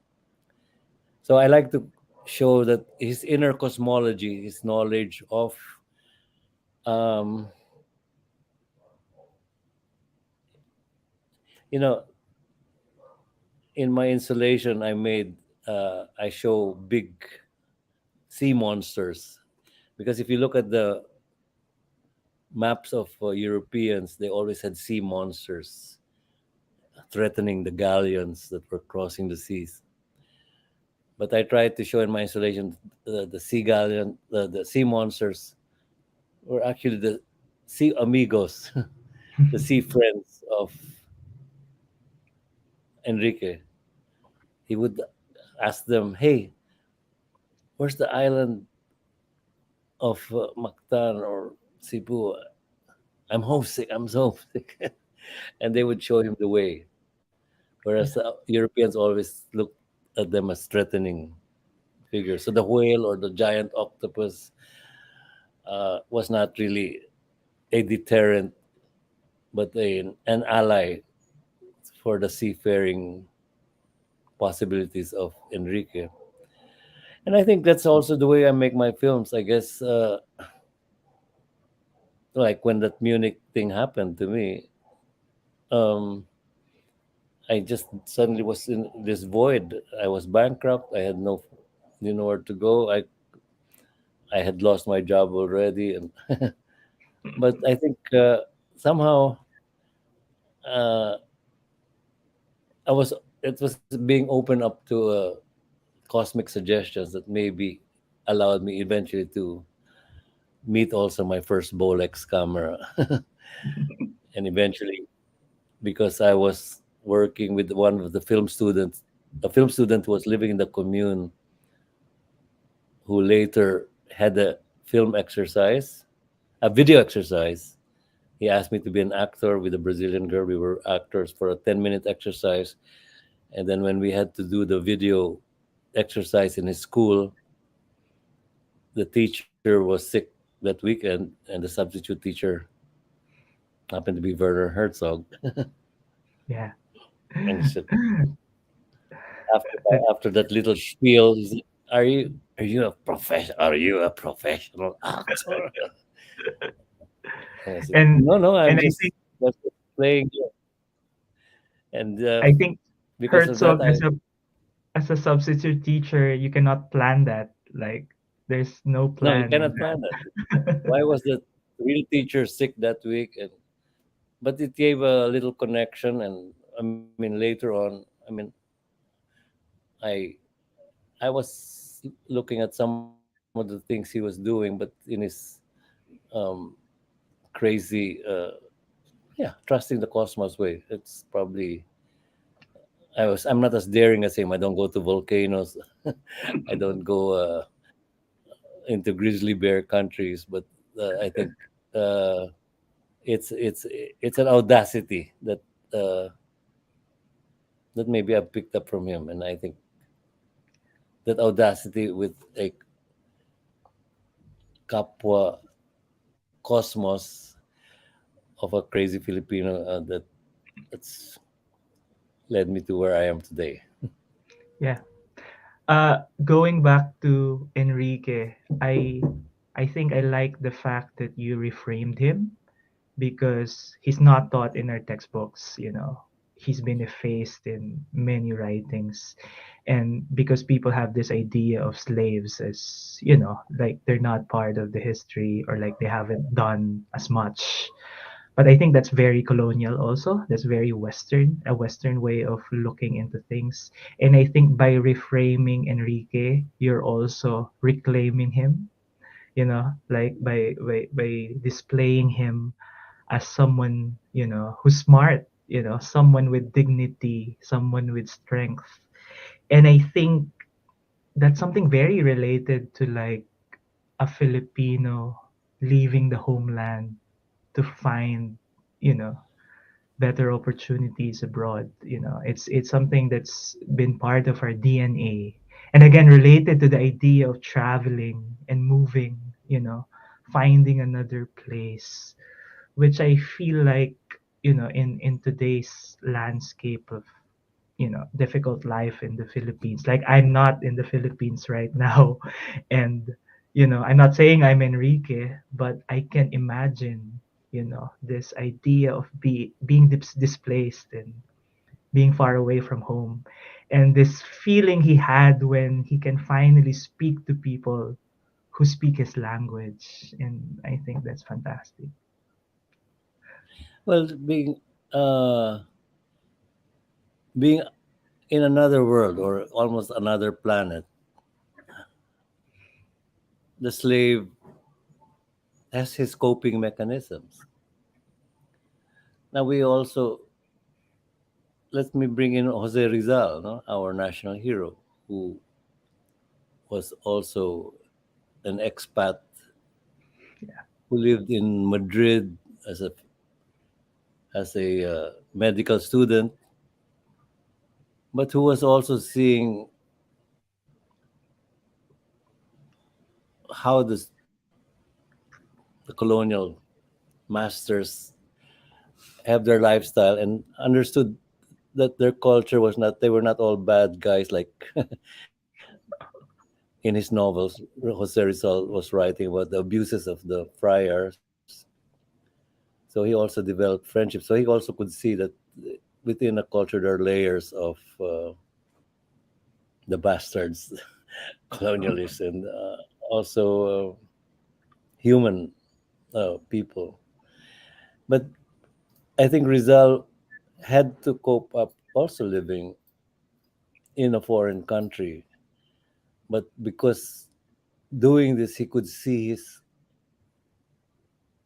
So I like to show that his inner cosmology, his knowledge of, um, you know, in my installation, I show big sea monsters because if you look at the maps of Europeans, they always had sea monsters threatening the galleons that were crossing the seas. But I tried to show in my installation the sea galleon, the sea monsters were actually the sea amigos, the sea friends of Enrique. He would ask them, "Hey, where's the island of Mactan or Cebu? I'm homesick. I'm so homesick." And they would show him the way. Whereas Yeah. the Europeans always looked at them as threatening figures. So the whale or the giant octopus was not really a deterrent, but an ally for the seafaring possibilities of Enrique. And I think that's also the way I make my films. I guess, like when that Munich thing happened to me, um, I just suddenly was in this void. I was bankrupt. I had nowhere to go. I had lost my job already, and but I think somehow uh, I was it was being opened up to cosmic suggestions that maybe allowed me eventually to meet also my first Bolex camera, and eventually because I was working with one of the film students, a film student who was living in the commune, who later had a film exercise, a video exercise. He asked me to be an actor with a Brazilian girl. We were actors for a 10-minute exercise. And then when we had to do the video exercise in his school, the teacher was sick that weekend, and the substitute teacher happened to be Werner Herzog. Yeah. And he said, That- after that little spiel, he said, are you a professional actor? And I said, and no, and I'm I think just playing here. And I think because of that, Herzog as a substitute teacher, you cannot plan that. Like there's no no, you plan in cannot plan that. that. Why was the real teacher sick that week? And but it gave a little connection, and I mean later on, I mean I I was looking at some of the things he was doing, but in his um, crazy, yeah, trusting the cosmos way. It's probably I'm not as daring as him. I don't go to volcanoes. I don't go into grizzly bear countries, but I think uh, it's an audacity uh, that maybe I picked up from him, and I think that audacity with a kapwa cosmos of a crazy Filipino that's led me to where I am today. Yeah. Going back to Enrique, I think I like the fact that you reframed him because he's not taught in our textbooks, you know. He's been effaced in many writings. And because people have this idea of slaves as, you know, like they're not part of the history or like they haven't done as much. But I think that's very colonial also. That's very Western, a Western way of looking into things. And I think by reframing Enrique, you're also reclaiming him, you know, like by displaying him as someone, you know, who's smart, you know, someone with dignity, someone with strength. And I think that's something very related to like a Filipino leaving the homeland to find, you know, better opportunities abroad. You know, it's something that's been part of our DNA. And again, related to the idea of traveling and moving, you know, finding another place, which I feel like, you know, in today's landscape of, you know, difficult life in the Philippines. Like I'm not in the Philippines right now, and you know, I'm not saying I'm Enrique, but I can imagine, you know, this idea of being displaced and being far away from home, and this feeling he had when he can finally speak to people who speak his language, and I think that's fantastic. Well, being in another world or almost another planet, the slave has his coping mechanisms. Now we also let me bring in Jose Rizal, no? Our national hero, who was also an expat who lived in Madrid as a medical student, but who was also seeing how the colonial masters have their lifestyle and understood that their culture was not they were not all bad guys like in his novels Jose Rizal was writing about the abuses of the friars. So he also developed friendship. So he also could see that within a culture there are layers of the bastards, colonialists, and also human people. But I think Rizal had to cope up also living in a foreign country. But because doing this, he could see his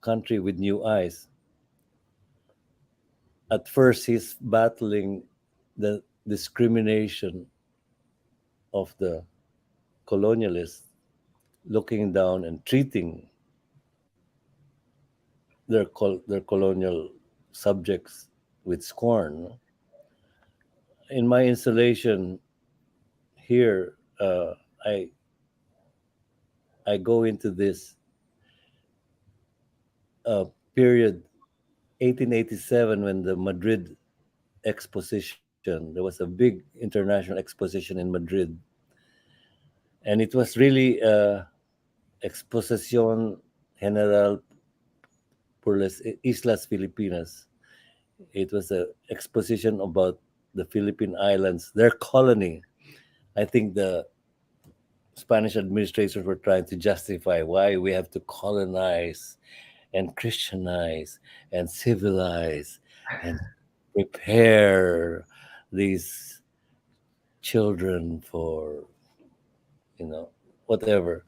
country with new eyes. At first, he's battling the discrimination of the colonialists, looking down and treating their colonial subjects with scorn. In my installation here, I I go into this period 1887 when the Madrid exposition. There was a big international exposition in Madrid, and it was really Exposición General por las Islas Filipinas. It was an exposition about the Philippine Islands, their colony. I think the Spanish administrators were trying to justify why we have to colonize and Christianize and civilize and prepare these children for, whatever.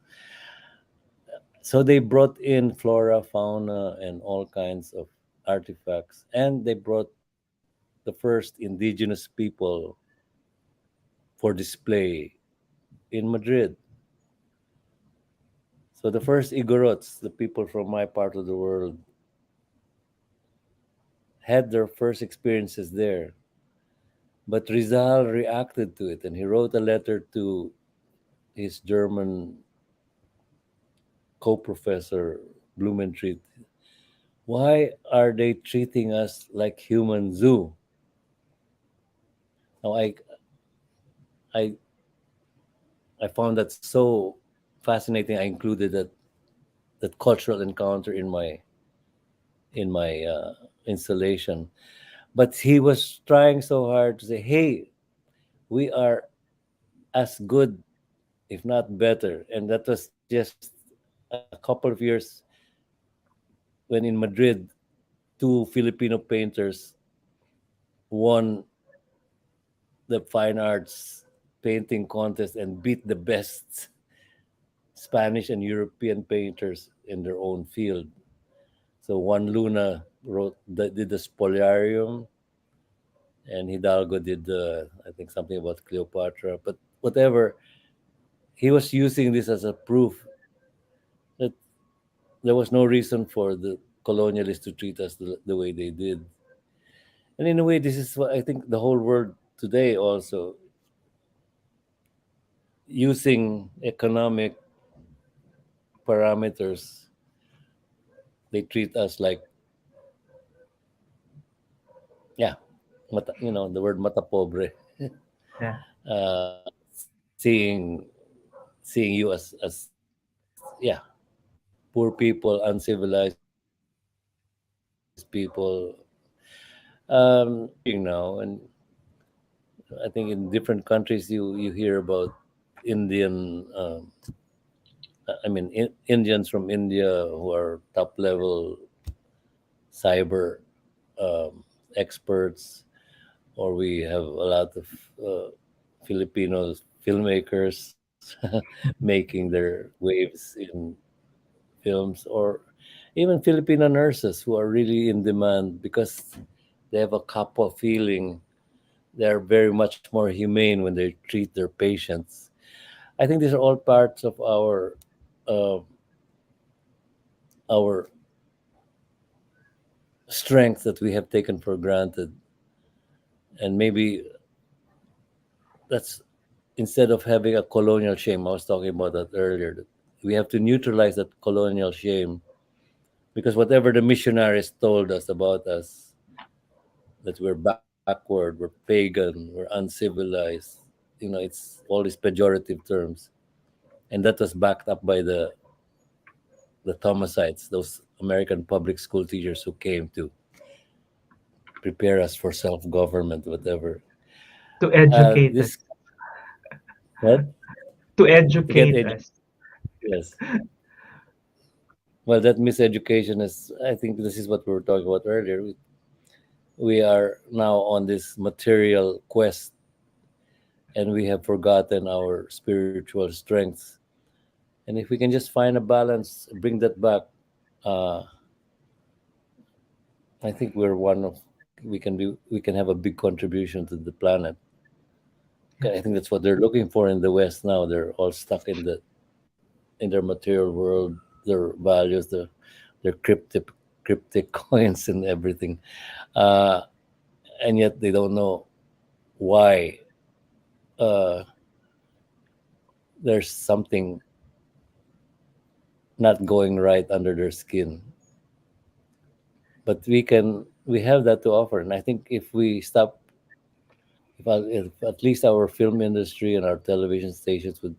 So they brought in flora, fauna, and all kinds of artifacts, and they brought the first indigenous people for display in Madrid. So the first Igorots, the people from my part of the world, had their first experiences there. But Rizal reacted to it, and he wrote a letter to his German co-professor Blumentritt, why are they treating us like human zoo? Now I I found that so fascinating. I included that cultural encounter in my installation. But he was trying so hard to say, "Hey, we are as good, if not better." And that was just a couple of years when in Madrid, two Filipino painters won the fine arts painting contest and beat the best Spanish and European painters in their own field. So Juan Luna did the Spoliarium, and Hidalgo did I think something about Cleopatra. But whatever, he was using this as a proof that there was no reason for the colonialists to treat us the way they did. And in a way, this is what I think the whole world today also using economic parameters. They treat us like, yeah, the word mata pobre, Yeah. seeing you as yeah, poor people, uncivilized people. Changing now, and I think in different countries you hear about Indian, Indians from India who are top level cyber um, experts, or we have a lot of uh, Filipino filmmakers making their waves in films, or even Filipino nurses who are really in demand because they have a couple feeling. They're very much more humane when they treat their patients. I think these are all parts of uh, our strength that we have taken for granted, and maybe that's instead of having a colonial shame. I was talking about that earlier. That we have to neutralize that colonial shame because whatever the missionaries told us about us, that we're backward, we're pagan, we're uncivilized. It's all these pejorative terms, and that was backed up by the Thomasites, those American public school teachers who came to prepare us for self-government, whatever. To educate This us. what To to get educate educated. us. Yes. Well, that miseducation is. I think this is what we were talking about earlier. We are now on this material quest, and we have forgotten our spiritual strengths. And if we can just find a balance, bring that back, uh, I think we can have a big contribution to the planet. Yeah. I think that's what they're looking for in the West now. They're all stuck in their material world, their values, their cryptic coins and everything, uh, and yet they don't know why uh, there's something not going right under their skin. But we have that to offer, and I think if we stop, if at least our film industry and our television stations would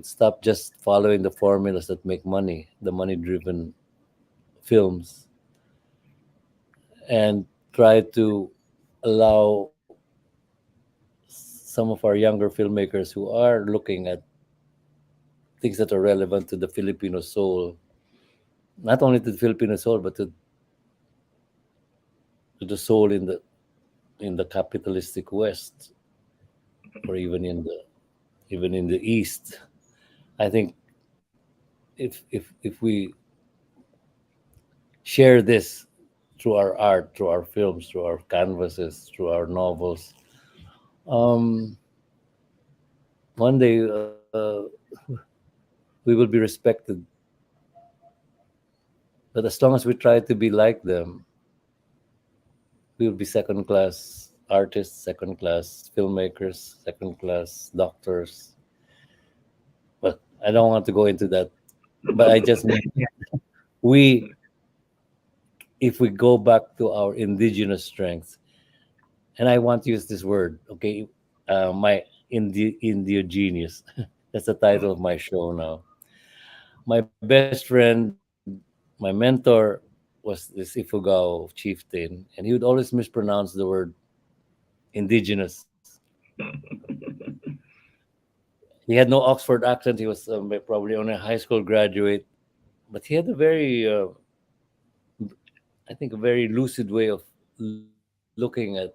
stop just following the formulas that make money, the money driven films, and try to allow some of our younger filmmakers who are looking at things that are relevant to the Filipino soul, not only to the Filipino soul, but to the soul in the capitalistic West, or even in the East. I think if we share this through our art, through our films, through our canvases, through our novels, um, one day we will be respected. But as long as we try to be like them, we will be second class artists, second class filmmakers, second class doctors. But I don't want to go into that but I just mean Yeah, we, if we go back to our indigenous strengths, and I want to use this word, okay, my Indio genius. That's the title of my show now. My best friend, my mentor, was this Ifugao chieftain, and he would always mispronounce the word indigenous. He had no Oxford accent. He was probably only a high school graduate, but he had a very, I think, a very lucid way of looking at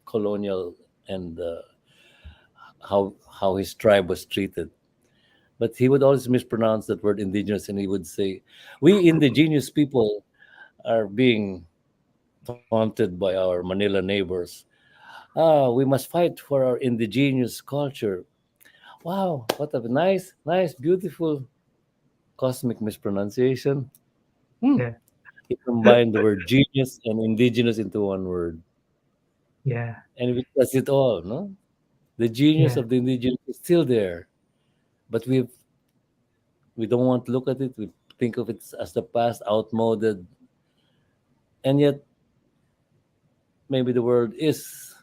colonial and how his tribe was treated. But he would always mispronounce that word indigenous, and he would say, "We indigenous people are being taunted by our Manila neighbors. We must fight for our indigenous culture." Wow, what a nice, nice, beautiful cosmic mispronunciation. Hmm. yeah, He combined the word genius and indigenous into one word. yeah, And it does it all, no? The genius yeah, of the indigenous is still there, but we don't want to look at it. We think of it as the past, outmoded, and yet maybe the world is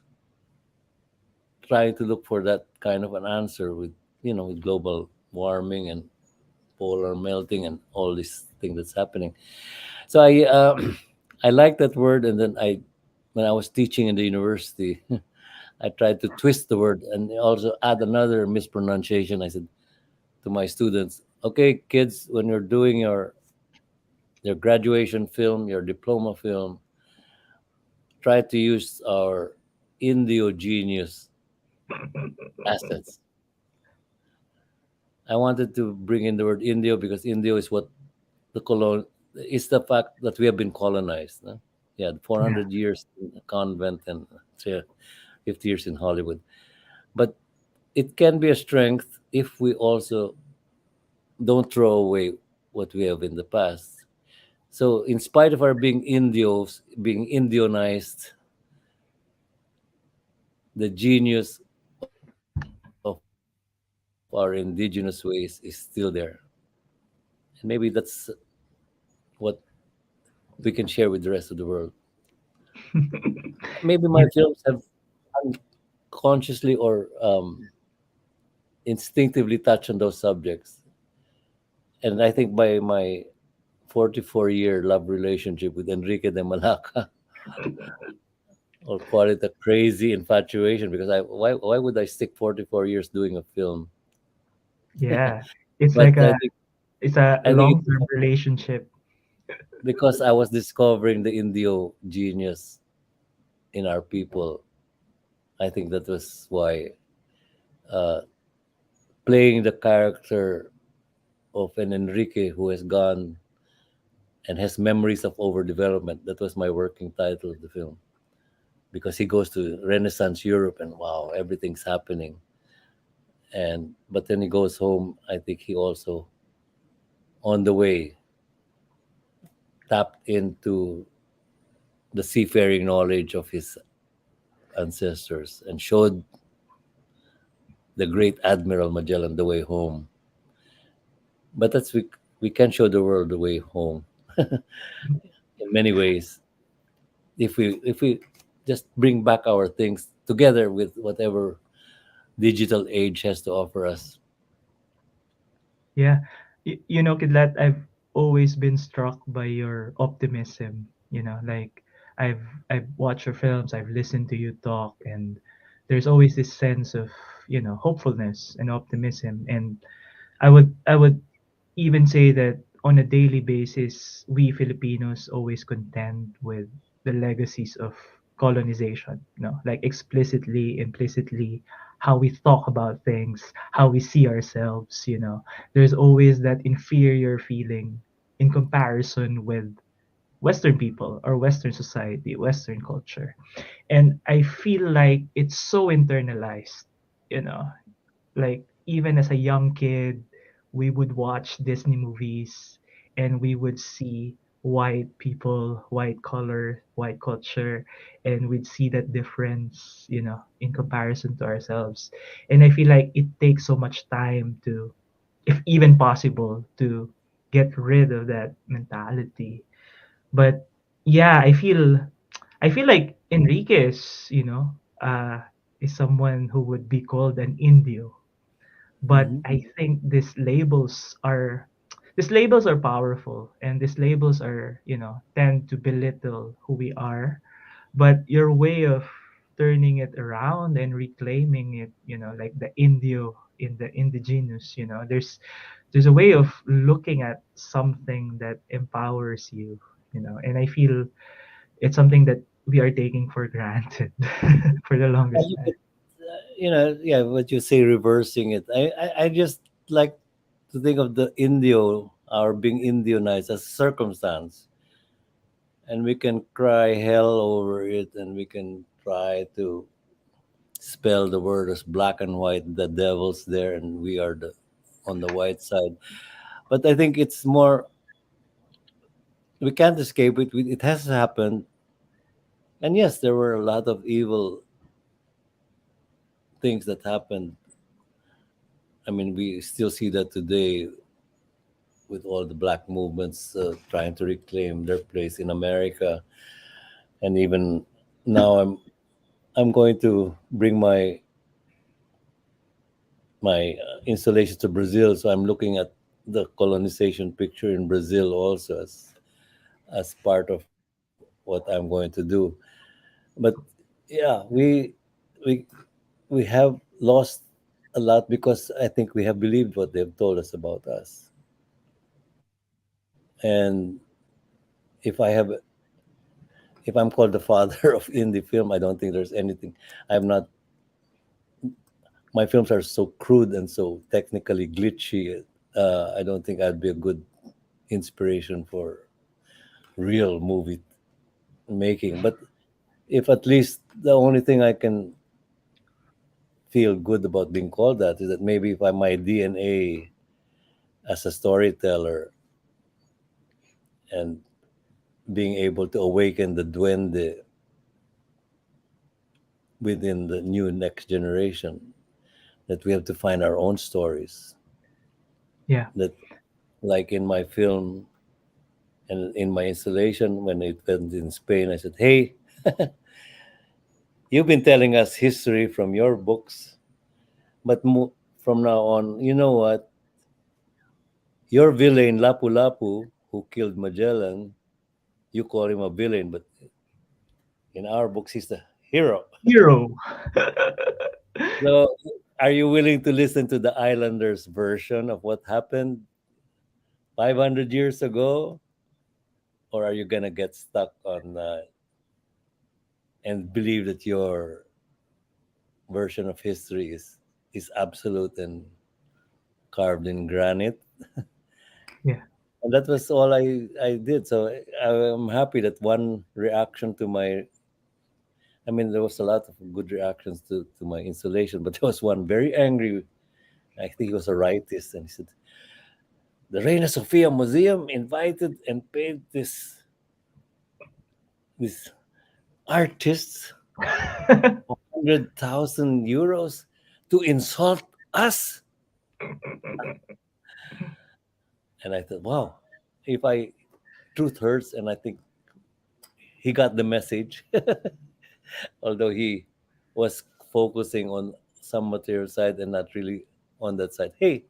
trying to look for that kind of an answer with, with global warming and polar melting and all this thing that's happening. So I like that word, and then when I was teaching in the university, I tried to twist the word and also add another mispronunciation. I said to my students, "Okay, kids, when you're doing your graduation film, your diploma film, try to use our Indio-genius assets." I wanted to bring in the word Indio because Indio is what the colon is the fact that we have been colonized. No? Yeah, yeah, 400 years in a convent and 50 years in Hollywood. But it can be a strength if we also don't throw away what we have in the past. So, in spite of our being Indios, being Indionized, the genius of our indigenous ways is still there. And maybe that's what we can share with the rest of the world. Maybe my films have yeah, unconsciously or instinctively touched on those subjects. And I think by my 44-year love relationship with Enrique de Malacca, or call it a crazy infatuation, because why would I stick 44 years doing a film? yeah. It's But like it's a I think long-term relationship. because I was discovering the Indio genius in our people, I think that was why uh, playing the character of an Enrique who has gone and has memories of overdevelopment. That was my working title of the film, because he goes to Renaissance Europe and wow, everything's happening. And but then he goes home. I think he also on the way tapped into the seafaring knowledge of his ancestors and showed the great Admiral Magellan the way home. But we can show the world the way home in many ways if we just bring back our things together with whatever digital age has to offer us. Yeah. Kidlat, I've always been struck by your optimism. Like I've I've watched your films, I've listened to you talk, and there's always this sense of, hopefulness and optimism. And I would even say that on a daily basis, we Filipinos always contend with the legacies of colonization, like explicitly, implicitly, how we talk about things, how we see ourselves, there's always that inferior feeling in comparison with Western people or Western society, Western culture. And I feel like it's so internalized, you know, like even as a young kid, we would watch Disney movies and we would see white people, white color, white culture, and we'd see that difference, in comparison to ourselves. And I feel like it takes so much time to if even possible, to get rid of that mentality. But yeah, I feel like Enrique uh, is someone who would be called an Indio. But Hmm. I think these labels are powerful, and these labels are, tend to belittle who we are. But your way of turning it around and reclaiming it, like the Indio in the Indigenous, there's a way of looking at something that empowers you, and I feel it's something that we are taking for granted for the I longest look time. at, yeah, what you say, reversing it. I just like to think of the Indio, our being Indianized as circumstance, and we can cry hell over it, and we can try to spell the word as black and white. The devil's there, and we are the on the white side. But I think it's more, we can't escape it. It has happened, and yes, there were a lot of evil things that happened. I mean, we still see that today with all the black movements trying to reclaim their place in America, and even now I'm going to bring my installation to Brazil, so I'm looking at the colonization picture in Brazil also as part of what I'm going to do. But yeah, we we have lost a lot because I think we have believed what they've told us about us. And if I have if I'm called the father of indie film, I don't think there's anything. I'm not. My films are so crude and so technically glitchy. I don't think I'd be a good inspiration for real movie making. But if at least the only thing I can feel good about being called that is that maybe if I my DNA as a storyteller and being able to awaken the duende within the new next generation, that we have to find our own stories. Yeah. That, like in my film and in my installation, when it went in Spain, I said, "Hey, you've been telling us history from your books, but from now on, you know what? Your villain Lapu Lapu, who killed Magellan, you call him a villain, but in our books, he's the hero." Hero. So, are you willing to listen to the Islanders' version of what happened 500 years ago, or are you gonna get stuck on and believe that your version of history is absolute and carved in granite? Yeah. And that was all I did. So I'm happy that one reaction to my, I mean, there was a lot of good reactions to my installation, but there was one very angry. I think he was a rightist, and he said, "The Reina Sofia Museum invited and paid this artists €100,000 to insult us." And I thought, wow, if I truth hurts, and I think he got the message, although he was focusing on some material side and not really on that side. Hey,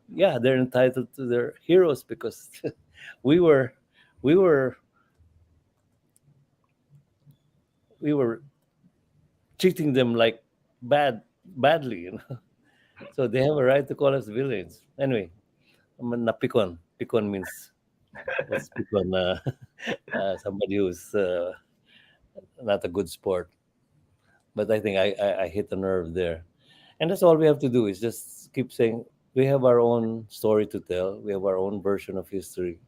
yeah, they're entitled to their heroes because we were we were we were treating them like badly, you know. So they have a right to call us villains. Anyway, I'm a napikon. Pikon means, what's pikon? Somebody who's not a good sport. But I think I hit a nerve there. And that's all we have to do is just keep saying we have our own story to tell. We have our own version of history.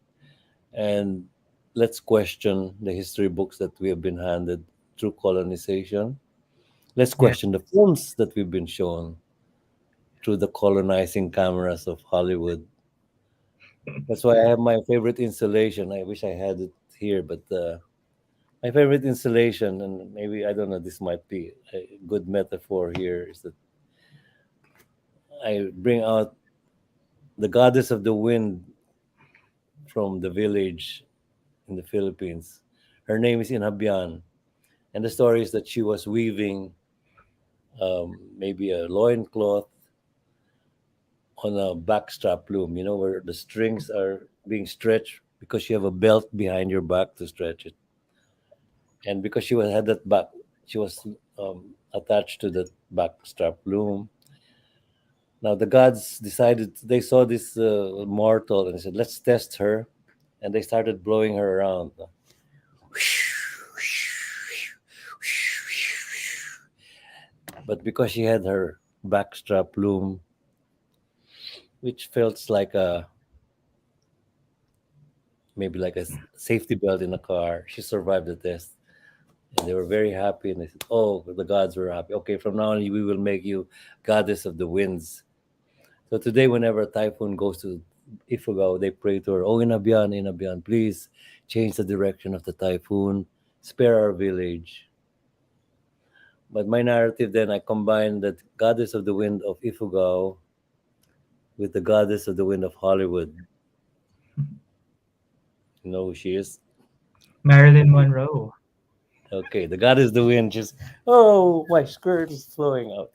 And let's question the history books that we have been handed through colonization. Let's Yeah. question the films that we've been shown through the colonizing cameras of Hollywood. That's why I have my favorite installation. I wish I had it here, but my favorite installation, and maybe I don't know, this might be a good metaphor here, is that I bring out the goddess of the wind from the village in the Philippines. Her name is Inhabian, and the story is that she was weaving maybe a loincloth on a backstrap loom, where the strings are being stretched because you have a belt behind your back to stretch it. And because had that back, she was attached to that backstrap loom. Now the gods decided, they saw this mortal and they said, let's test her. And they started blowing her around. But because she had her backstrap loom, which felt like a maybe like a safety belt in a car, she survived the test. And they were very happy. And they said, oh, the gods were happy. Okay, from now on, we will make you goddess of the winds. So today, whenever a typhoon goes to Ifugao, they pray to her, oh, Inabian, please change the direction of the typhoon, spare our village. But my narrative then, I combined the goddess of the wind of Ifugao with the goddess of the wind of Hollywood. You know who she is? Marilyn Monroe. Okay, the goddess of the wind just, oh, my skirt is flowing out.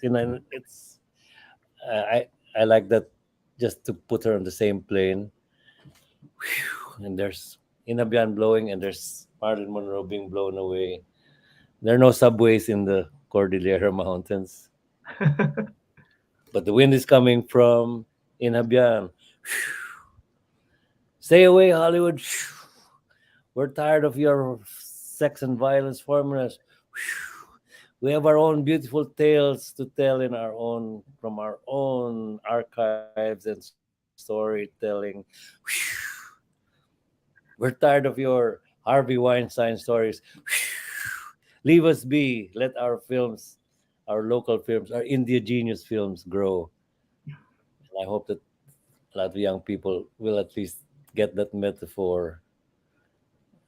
It's, I like that, just to put her on the same plane. And there's Inabian blowing, and there's Marilyn Monroe being blown away. There are no subways in the Cordillera Mountains, but the wind is coming from Inabian. Stay away, Hollywood. We're tired of your sex and violence formulas. We have our own beautiful tales to tell in our own from our own archives and storytelling. We're tired of your Harvey Weinstein stories. Leave us be. Let our films, our local films, our Indigenous films grow. And I hope that a lot of young people will at least get that metaphor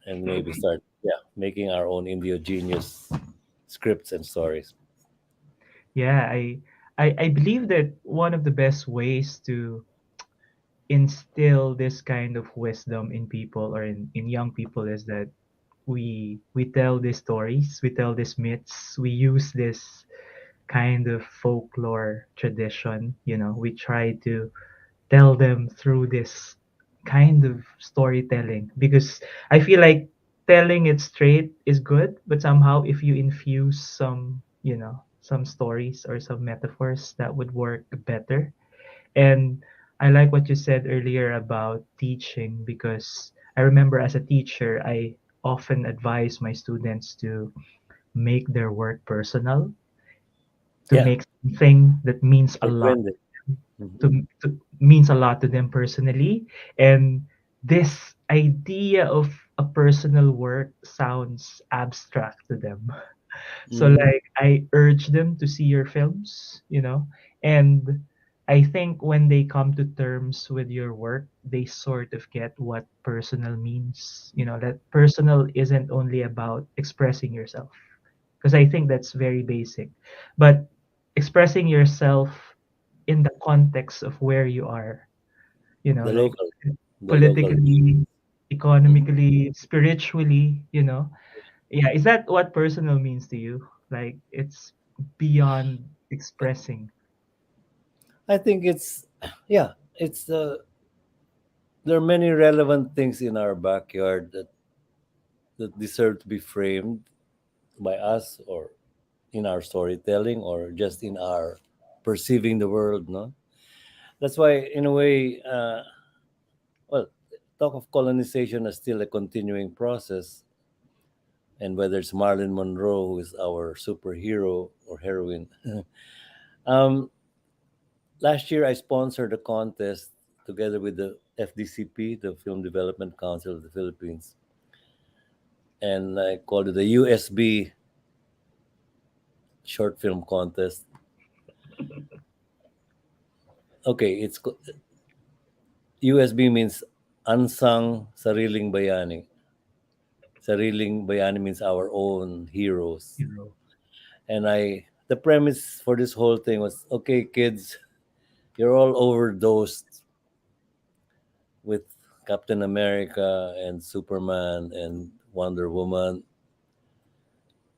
and maybe start, yeah, making our own Indigenous scripts and stories. Yeah, I believe that one of the best ways to instill this kind of wisdom in people or in young people is that we tell these stories, we tell these myths, we use this kind of folklore tradition, we try to tell them through this kind of storytelling because I feel like telling it straight is good, but somehow if you infuse some stories or some metaphors that would work better. And I like what you said earlier about teaching because I remember as a teacher, I often advise my students to make their work personal, to Yeah, make something that means a or lot trend it. Mhm. to means a lot to them personally. And this idea of a personal work sounds abstract to them. So Mhm. like I urge them to see your films, and I think when they come to terms with your work, they sort of get what personal means. That personal isn't only about expressing yourself, because I think that's very basic, but expressing yourself in the context of where you are, The like local, the local. politically, Mhm. economically, spiritually. Yeah, is that what personal means to you? Like it's beyond expressing. I think it's, yeah, it's there are many relevant things in our backyard that deserve to be framed by us, or in our storytelling, or just in our perceiving the world. No, that's why, in a way, well, talk of colonization is still a continuing process. And whether it's Marilyn Monroe, who is our superhero or heroine, um, last year I sponsored a contest together with the FDCP, the Film Development Council of the Philippines, and I called it the USB short film contest. Okay, USB means unsung sariling bayani. Sariling bayani means our own heroes. You know. And the premise for this whole thing was, okay, kids, you're all overdosed with Captain America and Superman and Wonder Woman.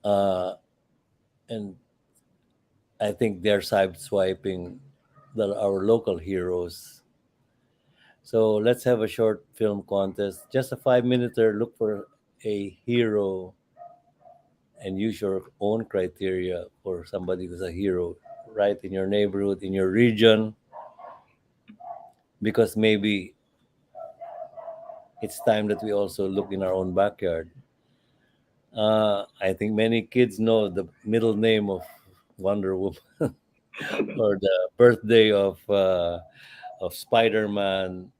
Uh, and I think they're sideswiping our local heroes. So let's have a short film contest. Just a 5 minute. Look for a hero and use your own criteria for somebody who's a hero right in your neighborhood, in your region, because maybe it's time that we also look in our own backyard. I think many kids know the middle name of Wonder Woman or the birthday of Spider Man,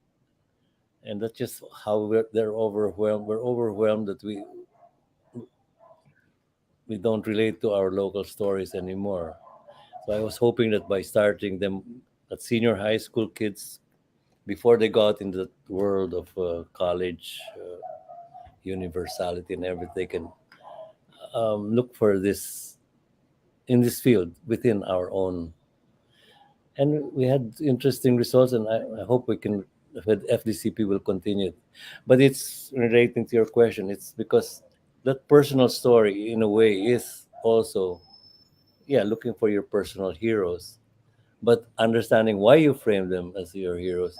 and that's just how they're overwhelmed. We're overwhelmed that we don't relate to our local stories anymore. So I was hoping that by starting them at senior high school kids, before they got into the world of college, universality and everything, they can look for this in this field within our own. And we had interesting results, and I hope we can, with FDCP will continue. But it's relating to your question. It's because that personal story, in a way, is also, yeah, looking for your personal heroes, but understanding why you frame them as your heroes,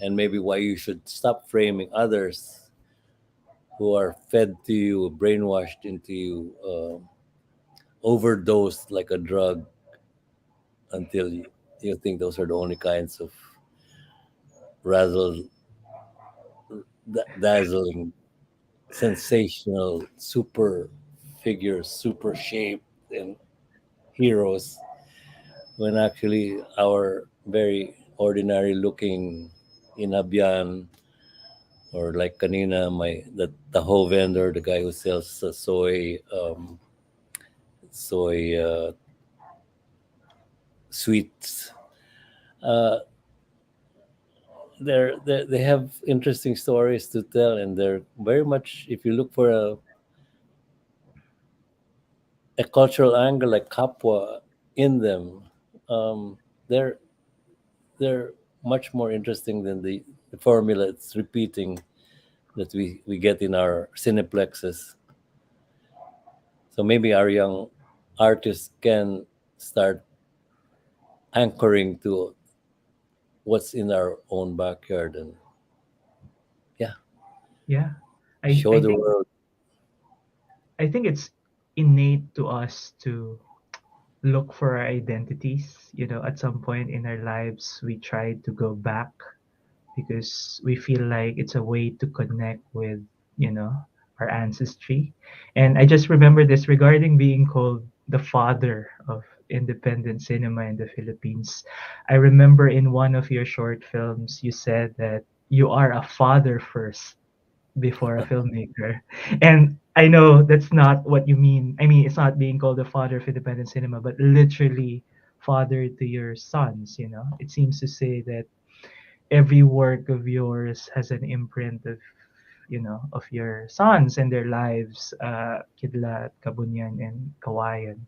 and maybe why you should stop framing others who are fed to you, brainwashed into you, overdosed like a drug until you think those are the only kinds of razzle, dazzling, sensational, super figures, super shaped, and heroes, when actually our very ordinary looking inabyan, or like kanina, the taho vendor, the guy who sells soy sweets. Uh, they have interesting stories to tell, and they're very much, if you look for a cultural angle like kapwa in them, um, they're they're much more interesting than the formula it's repeating that we get in our cineplexes. So maybe our young artists can start anchoring to what's in our own backyard and, yeah, Yeah. I show I the think world. I think it's innate to us to look for our identities. At some point in our lives, we try to go back because we feel like it's a way to connect with, you know, our ancestry. And I just remember this regarding being called the father of independent cinema in the Philippines. I remember in one of your short films, you said that you are a father first before a filmmaker. And I know that's not what you mean. I mean, it's not being called the father of independent cinema, but literally father to your sons. It seems to say that every work of yours has an imprint of your sons and their lives, Kidlat, Kabunyan, and Kawayan.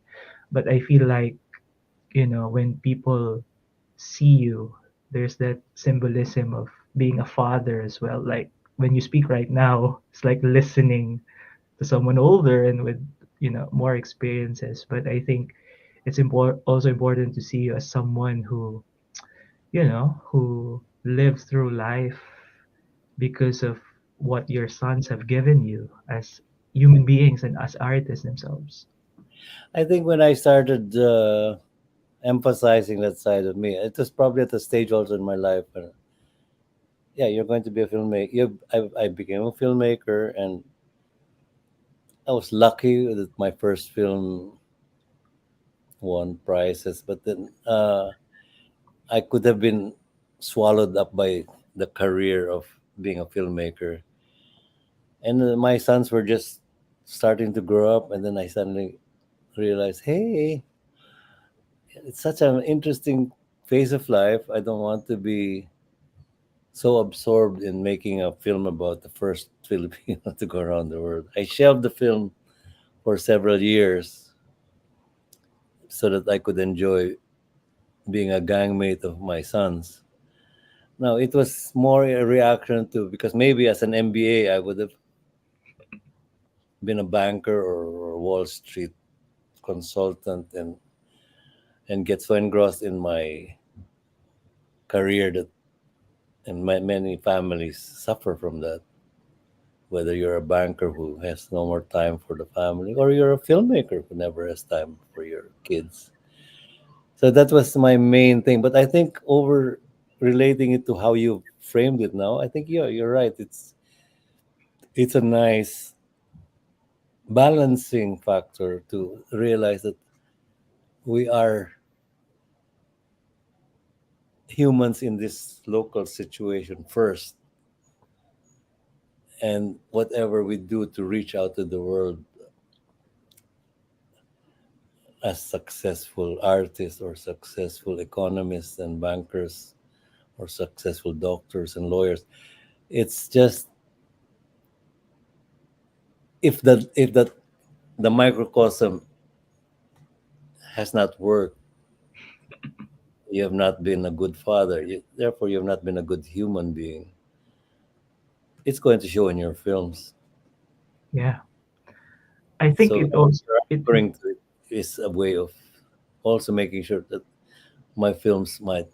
But I feel like, when people see you, there's that symbolism of being a father as well. Like when you speak right now, it's like listening to someone older and with, more experiences. But I think it's also important to see you as someone who lived through life because of what your sons have given you as human beings and as artists themselves. I think when I started emphasizing that side of me, it was probably at a stage also in my life when, yeah, you're going to be a filmmaker. I became a filmmaker, and I was lucky that my first film won prizes, but then I could have been swallowed up by the career of being a filmmaker. And my sons were just starting to grow up, and then I suddenly realized, hey, it's such an interesting phase of life. I don't want to be so absorbed in making a film about the first Filipino to go around the world. I shelved the film for several years so that I could enjoy being a gangmate of my sons. No, it was more a reaction to, because maybe as an MBA I would have been a banker or Wall Street consultant, and get so engrossed in my career that, and many families suffer from that. Whether you're a banker who has no more time for the family, or you're a filmmaker who never has time for your kids. So that was my main thing. But I think over relating it to how you framed it now, I think you're right. It's a nice balancing factor to realize that we are humans in this local situation first, and whatever we do to reach out to the world as successful artists or successful economists and bankers or successful doctors and lawyers, it's just, if that the microcosm has not worked, you have not been a good father. Therefore, you have not been a good human being. It's going to show in your films. Yeah, I think So it also it anchoring to it is a way of also making sure that my films might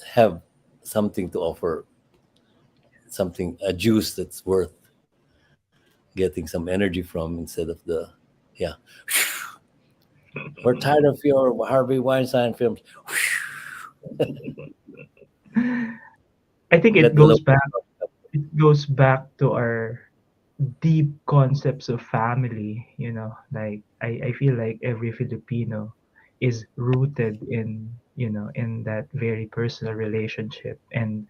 have something to offer, something, a juice that's worth getting some energy from, instead of the, yeah, we're tired of your Harvey Weinstein films. I think Let the local. it goes back to our deep concepts of family, you know, like I feel like every Filipino is rooted in, you know, in that very personal relationship. And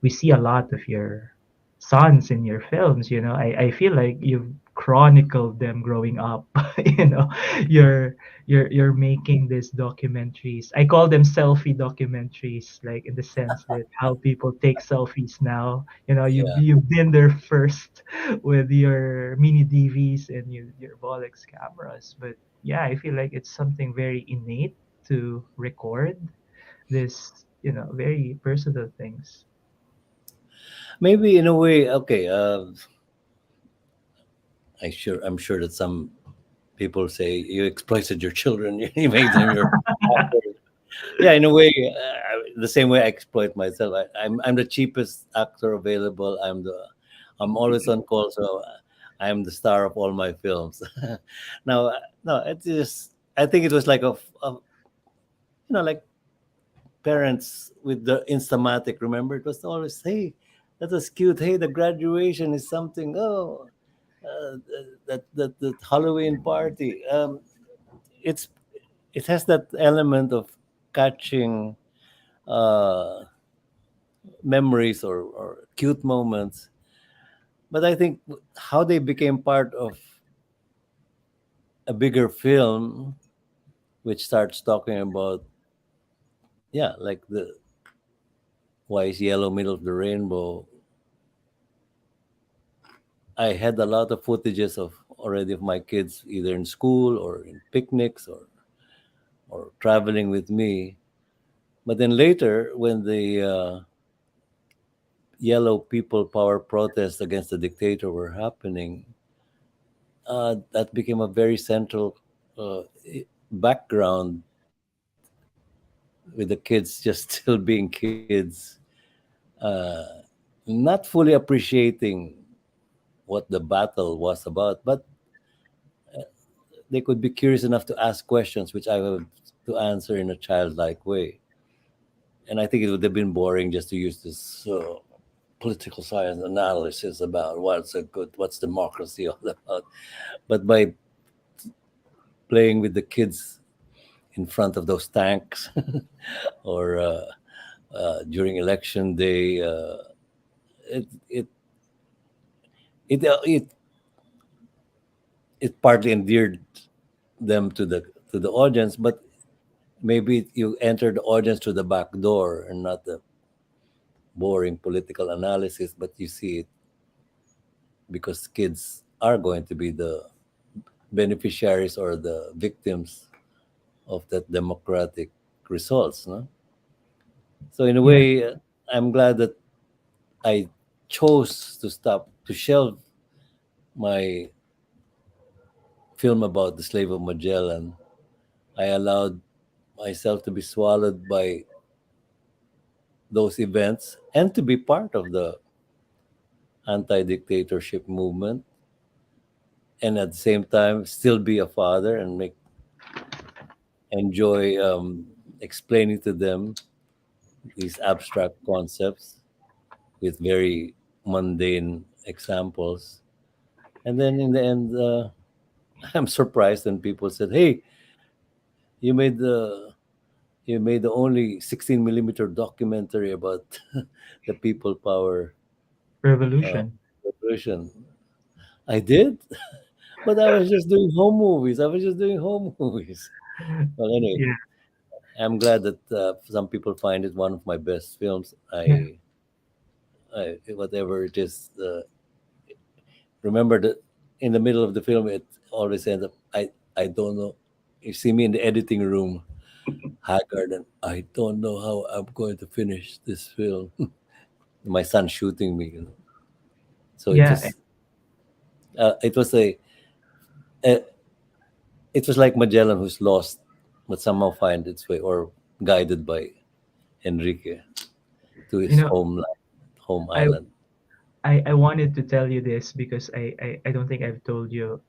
we see a lot of your sons in your films, you know. I feel like you've chronicled them growing up, you know. You're you're making these documentaries. I call them selfie documentaries, like in the sense that how people take selfies now. You know, Yeah. you've been there first with your mini DVs and your Bolex cameras. But yeah, I feel like it's something very innate to record this, you know, very personal things. Maybe in a way, okay. I'm sure that some people say you exploited your children. You made them your actors. Yeah, in a way, the same way I exploit myself. I'm the cheapest actor available. I'm always on call, so I'm the star of all my films. Now, no, it's just, I think it was like like parents with the Instamatic. Remember, it was always, hey, that was cute. Hey, the graduation is something. Oh, that Halloween party. It's it has that element of catching uh, memories, or cute moments. But I think how they became part of a bigger film, which starts talking about, yeah, like the why is yellow middle of the rainbow. I had a lot of footages of already of my kids either in school or in picnics, or traveling with me. But then later, when the yellow people power protests against the dictator were happening, that became a very central background, with the kids just still being kids, uh, not fully appreciating what the battle was about, but they could be curious enough to ask questions, which I have to answer in a childlike way. And I think it would have been boring just to use this political science analysis about what's democracy all about. But by playing with the kids in front of those tanks, or during election day, it it it it partly endeared them to the audience, but maybe you enter the audience through the back door and not the boring political analysis, but you see it because kids are going to be the beneficiaries or the victims of that democratic results, no? So in a Yeah. way, I'm glad that I chose to stop to shelve my film about the slave of Magellan. I allowed myself to be swallowed by those events and to be part of the anti-dictatorship movement, and at the same time still be a father and make enjoy explaining to them these abstract concepts with very mundane examples. And then in the end, I'm surprised when people said, "Hey, you made the you made the only 16 millimeter documentary about the people power uh, Revolution. revolution." I did, but I was just doing home movies. I was just doing home movies. Well, anyway, Yeah. I'm glad that some people find it one of my best films. Yeah. Whatever it is, remember that in the middle of the film, it always ends up. I don't know. You see me in the editing room, haggard, and I don't know how I'm going to finish this film. My son shooting me. So Yeah. it was a it was like Magellan who's lost, but somehow find its way, or guided by Enrique to You his know, home I island. I wanted to tell you this because I don't think I've told you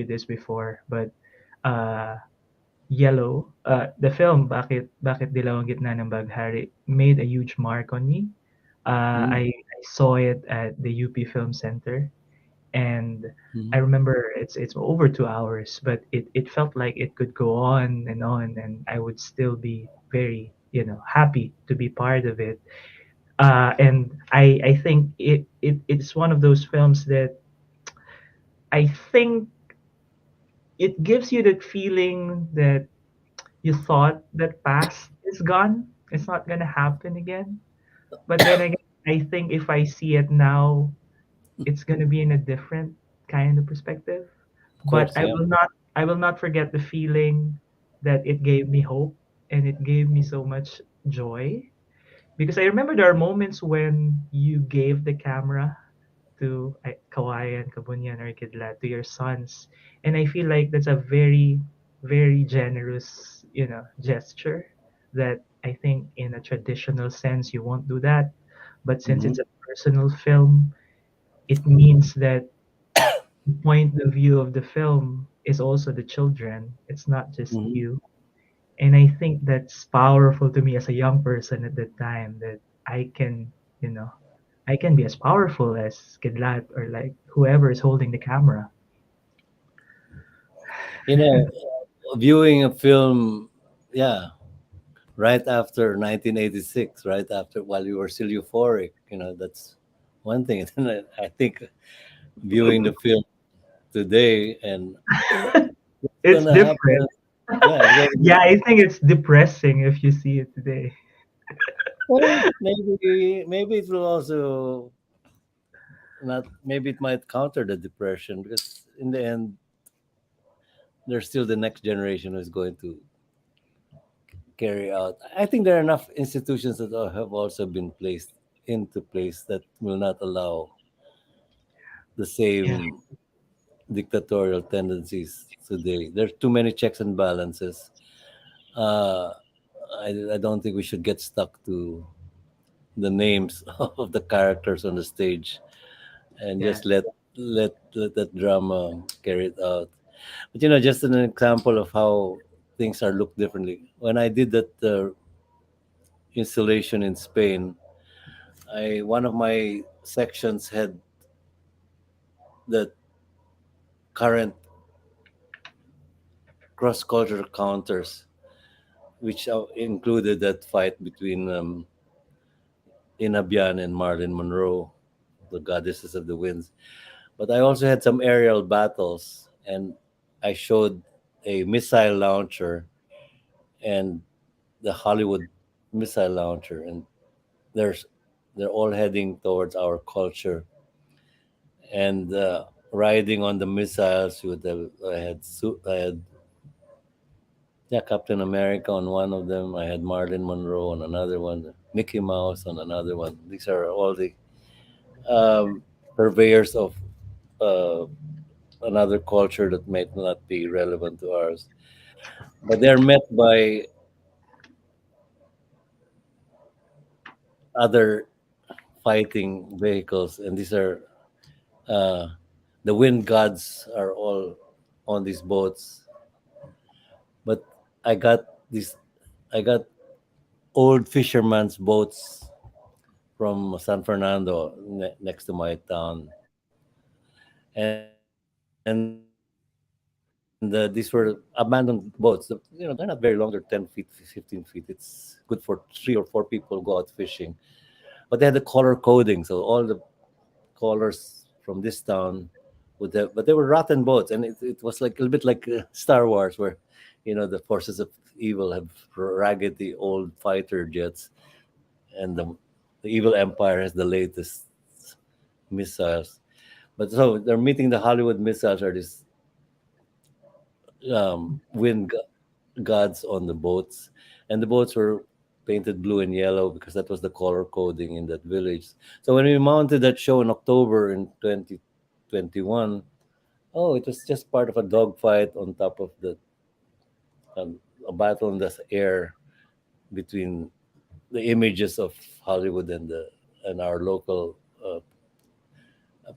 this before, but uh Yellow, the film Bakit Dilaw ang Gitna ng Baghari made a huge mark on me. Mm, I saw it at the UP Film Center, and mm, I remember it's over 2 hours, but it felt like it could go on, and I would still be very happy to be part of it. And I think it's one of those films that I think it gives you that feeling that you thought that past is gone, it's not gonna happen again. But then again, I think if I see it now, it's gonna be in a different kind of perspective. of But course, yeah. I will not forget the feeling that it gave me hope and it gave me so much joy. Because I remember there are moments when you gave the camera to Kawayan, Kabunyan, or Kidlat to your sons, and I feel like that's a very, very generous, gesture that I think in a traditional sense you won't do that, but since Hmm. it's a personal film, it means that the point of view of the film is also the children. It's not just Hmm. you. And I think that's powerful to me as a young person at that time that I can, you know, I can be as powerful as Kidlat or like whoever is holding the camera. You know, viewing a film, yeah, right after 1986, right after while you were still euphoric, that's one thing. And then I think viewing the film today and what's It's gonna different. happen? Yeah, it's going to Yeah, be. I think it's depressing if you see it today. Well, maybe it will also not. Maybe it might counter the depression because in the end, there's still the next generation who's going to carry out. I think there are enough institutions that have also been placed into place that will not allow the Yeah, same dictatorial tendencies today. There's too many checks and balances. Uh, I don't think we should get stuck to the names of the characters on the stage and yeah, just let that drama carry it out. But just an example of how things are looked differently. When I did that installation in Spain, I one of my sections had the current cross-cultural counters, which included that fight between Inabian and Marilyn Monroe, the goddesses of the winds. But I also had some aerial battles, and I showed a missile launcher and the Hollywood missile launcher, and there's they're all heading towards our culture. And riding on the missiles, I had Yeah, Captain America on one of them. I had Marilyn Monroe on another one, Mickey Mouse on another one. These are all the um, purveyors of uh, another culture that might not be relevant to ours. But they're met by other fighting vehicles, and these are uh, the wind gods are all on these boats. But I got this, I got old fisherman's boats from San Fernando next to my town, and these were abandoned boats. They're not very long. They're 10 feet, 15 feet. It's good for 3 or 4 people who go out fishing. But they had the color coding, so all the colors from this town would have, but they were rotten boats, and it was like a little bit like Star Wars, where the forces of evil have raggedy old fighter jets, and the evil empire has the latest missiles. But so they're meeting the Hollywood missiles are these wind gods on the boats, and the boats were painted blue and yellow because that was the color coding in that village. So when we mounted that show in October in 2021, oh, it was just part of a dogfight on top of um, a battle in the air between the images of Hollywood and our local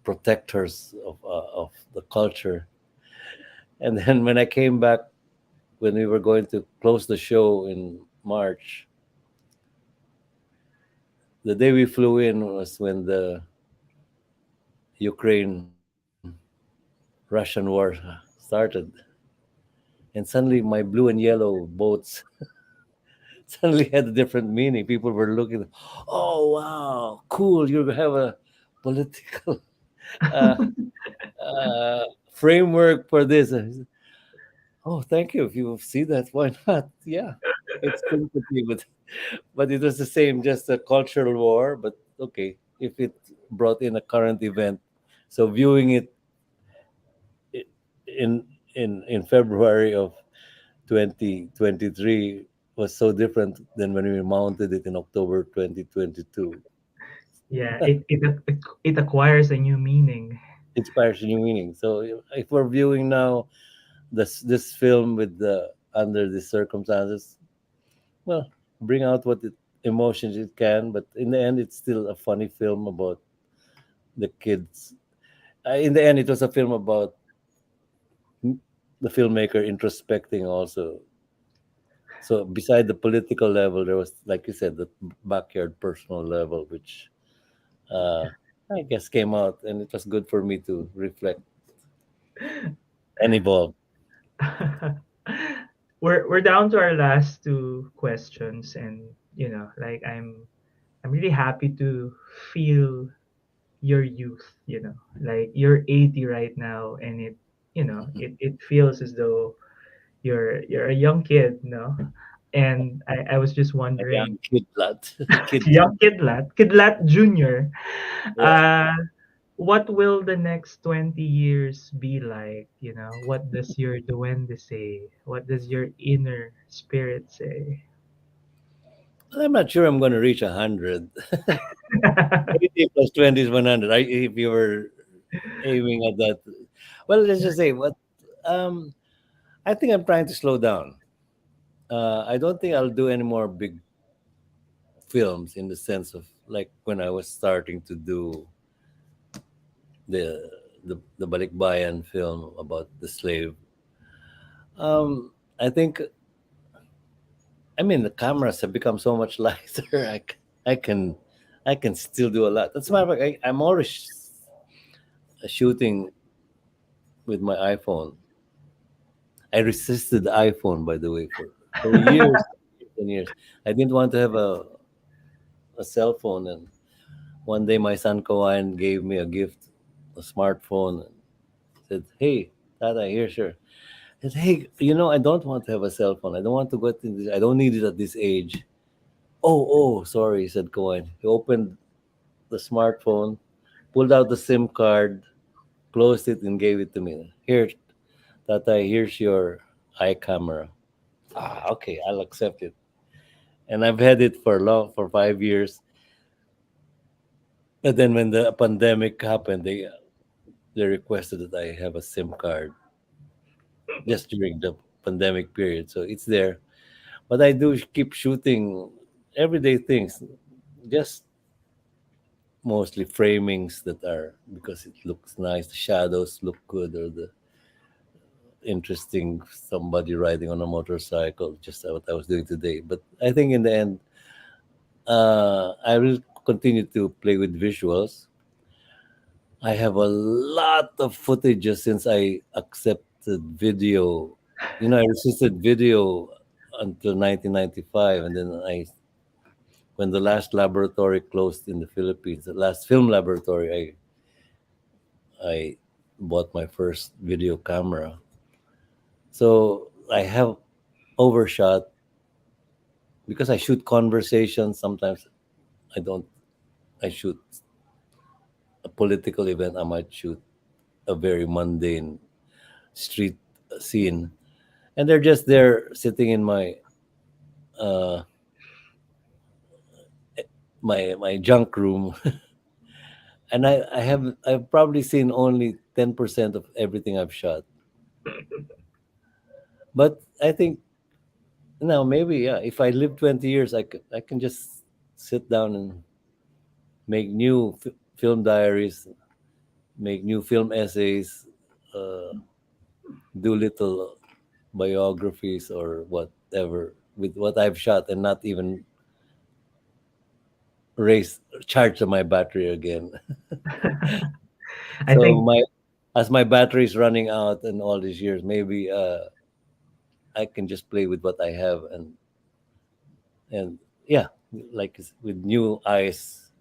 protectors of the culture. And then when I came back, when we were going to close the show in March, the day we flew in was when the Ukraine Russian war started. And suddenly my blue and yellow boats suddenly had a different meaning. People were looking, oh, wow, cool. You have a political uh, uh, framework for this. I said, oh, thank you. If you see that, why not? Yeah, it's sympathy, but it was the same, just a cultural war. But okay, if it brought in a current event, so viewing it i- in in February of 2023 was so different than when we mounted it in October 2022. Yeah, it acquires a new meaning. Inspires new meaning. So if we're viewing now this film with the under the circumstances, well, bring out what emotions it can, but in the end, it's still a funny film about the kids. In the end, it was a film about the filmmaker introspecting also. So beside the political level, there was, like you said, the backyard personal level, which uh, I guess came out, and it was good for me to reflect and evolve. We're down to our last two questions, and like I'm really happy to feel your youth, like you're 80 right now, and it feels as though you're a young kid, and I was just A wondering, young kid, lad, kid. young Kidlat Junior, Yeah. uh what will the next 20 years be like? What does your duende say? What does your inner spirit say? I'm not sure I'm going to reach 100. 80 plus 20 is 100. If you were aiming at that, well, let's just say what um, I think I'm trying to slow down. I don't think I'll do any more big films in the sense of like when I was starting to do the the Balikbayan film about the slave. Um, I think I mean the cameras have become so much lighter. I can I can still do a lot. That's why I'm always shooting with my iPhone. I resisted the iPhone, by the way, for years and years. I didn't want to have a cell phone, and one day my son Kawan gave me a gift, a smartphone, and said, "Hey, Tata, here's your." I said, "Hey, I don't want to have a cell phone. I don't want to go to this. I don't need it at this age." Oh, sorry," said Kawan. He opened the smartphone, pulled out the SIM card, closed it, and gave it to me. Here, Tata, here's your eye camera. Okay, I'll accept it. And I've had it for long, for 5 years. But then when the pandemic happened, they requested that I have a SIM card just during the pandemic period. So it's there. But I do keep shooting everyday things, just mostly framings that are because it looks nice, the shadows look good, or the interesting somebody riding on a motorcycle, just what I was doing today. But I think in the end, I will continue to play with visuals. I have a lot of footage since I accepted video. I resisted video until 1995, and then when the last laboratory closed in the Philippines, the last film laboratory, I bought my first video camera. So I have overshot because I shoot conversations. Sometimes I don't. I shoot a political event. I might shoot a very mundane street scene, and they're just there sitting in uh, my junk room, and I've probably seen only 10% of everything I've shot. But I think now maybe, yeah, if I live 20 years, I can just sit down and make new film diaries, make new film essays, uh, do little biographies or whatever with what I've shot, and not even raise charge my battery again. I So think, my as my battery is running out and all these years, maybe I can just play with what I have, and yeah, like with new eyes,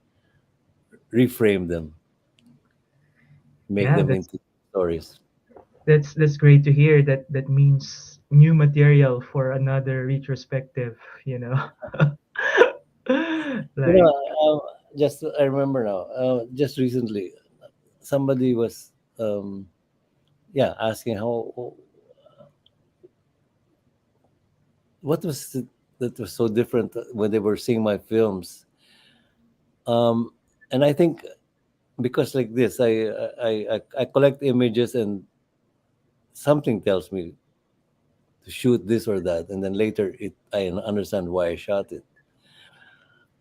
reframe them, make yeah, them into stories. that's great to hear. That means new material for another retrospective, you know. You Like, know, just I remember now. Just recently, somebody was, yeah, asking what was it that was so different when they were seeing my films. Um, and I think because like this, I collect images, and something tells me to shoot this or that, and then later I understand why I shot it.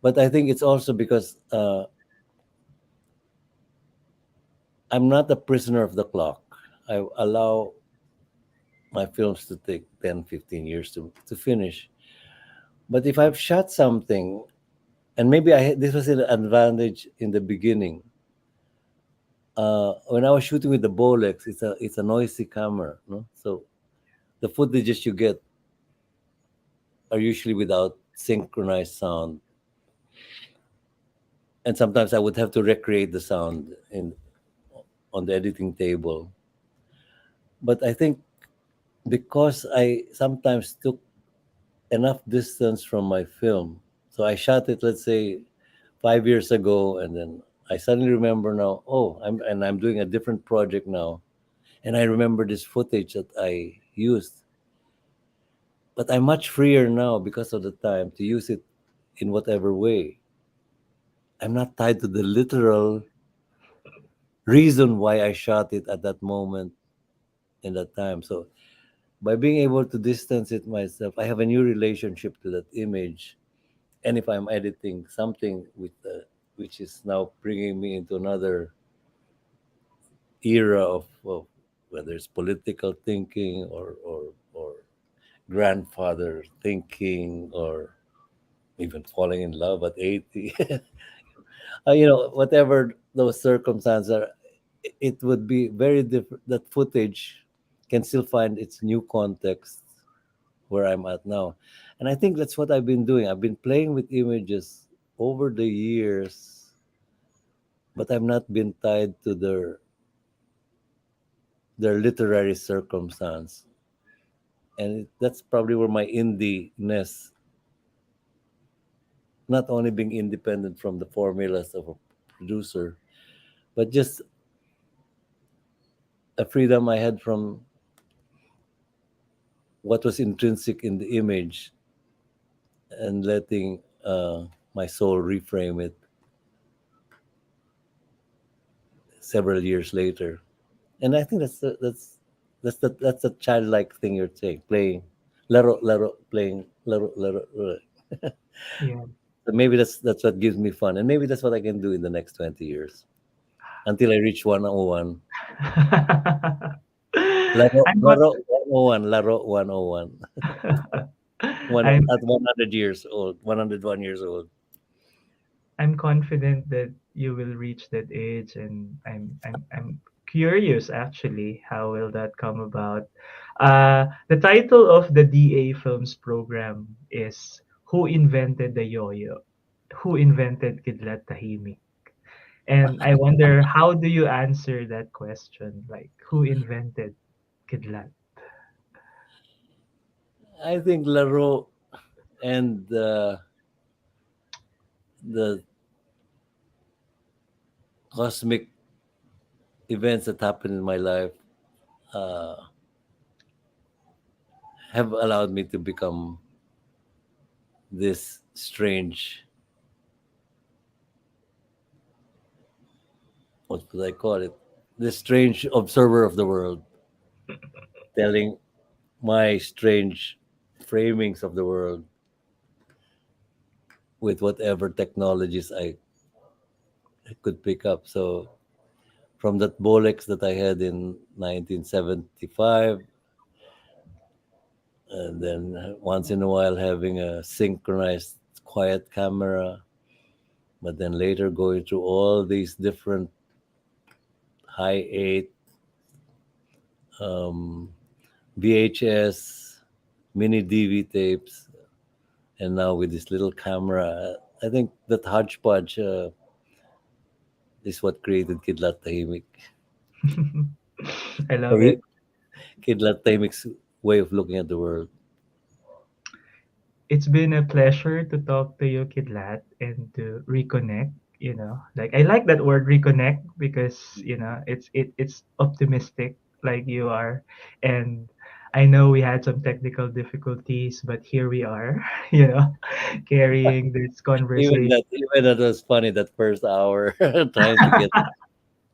But I think it's also because I'm not a prisoner of the clock. I allow my films to take 10, 15 years to finish. But if I've shot something, and maybe this was an advantage in the beginning. When I was shooting with the Bolex, it's a noisy camera, no? So the footages you get are usually without synchronized sound, and sometimes I would have to recreate the sound in on the editing table. But I think because I sometimes took enough distance from my film, so I shot it, let's say, 5 years ago, and then I suddenly remember now. Oh, I'm doing a different project now, and I remember this footage that I used. But I'm much freer now because of the time to use it in whatever way. I'm not tied to the literal reason why I shot it at that moment in that time. So by being able to distance it myself, I have a new relationship to that image. And if I'm editing something which is now bringing me into another era of whether it's political thinking or grandfather thinking or even falling in love at 80, whatever those circumstances are, it would be very different. That footage can still find its new context where I'm at now. And I think that's what I've been doing. I've been playing with images over the years, but I've not been tied to their literary circumstance. And that's probably where my indie-ness, not only being independent from the formulas of a producer, but just a freedom I had from what was intrinsic in the image and letting my soul reframe it several years later. And I think that's the childlike thing you're saying, playing, laro, playing, laro. Yeah. So maybe that's what gives me fun, and maybe that's what I can do in the next 20 years until I reach 101. I'm con- Laro 101, Laro 101. One I'm at 100 years old, 101 years old. I'm confident that you will reach that age, and I'm curious actually how will that come about. The title of the DA Films program is "Who Invented the Yo-Yo? Who invented Kidlat Tahimik?" And I wonder, how do you answer that question? Like, who invented Kidlat? I think Laro and the cosmic events that happened in my life uh, have allowed me to become this strange, what would I call it? This strange observer of the world, telling my strange framings of the world with whatever technologies I could pick up. So from that Bolex that I had in 1975, and then once in a while having a synchronized quiet camera, but then later going through all these different high 8, um, VHS, mini DV tapes, and now with this little camera. I think that hodgepodge is what created Kidlat Tahimik. I love Or it. Kidlat Tahimik's way of looking at the world. It's been a pleasure to talk to you, Kidlat, and to reconnect. Like I like that word reconnect because it's optimistic, like you are, and I know we had some technical difficulties, but here we are, carrying this conversation. Even that was funny that first hour trying to get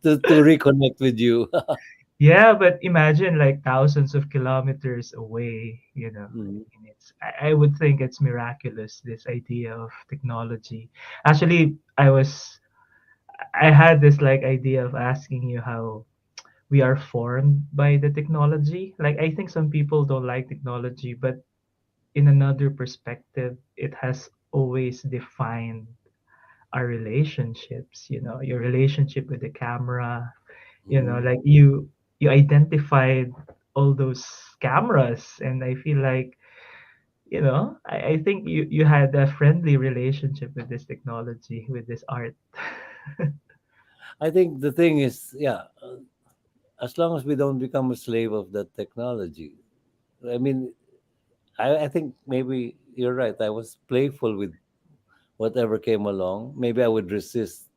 to reconnect with you. Yeah, but imagine like thousands of kilometers away, Mm. and I would think it's miraculous, this idea of technology. Actually, I had this like idea of asking you how we are formed by the technology. Like I think some people don't like technology, but in another perspective, it has always defined our relationships, your relationship with the camera, Mm. like you identified all those cameras, and I feel like, I think you had a friendly relationship with this technology, with this art. I think the thing is, yeah, as long as we don't become a slave of that technology. I mean, I think maybe you're right. I was playful with whatever came along. Maybe I would resist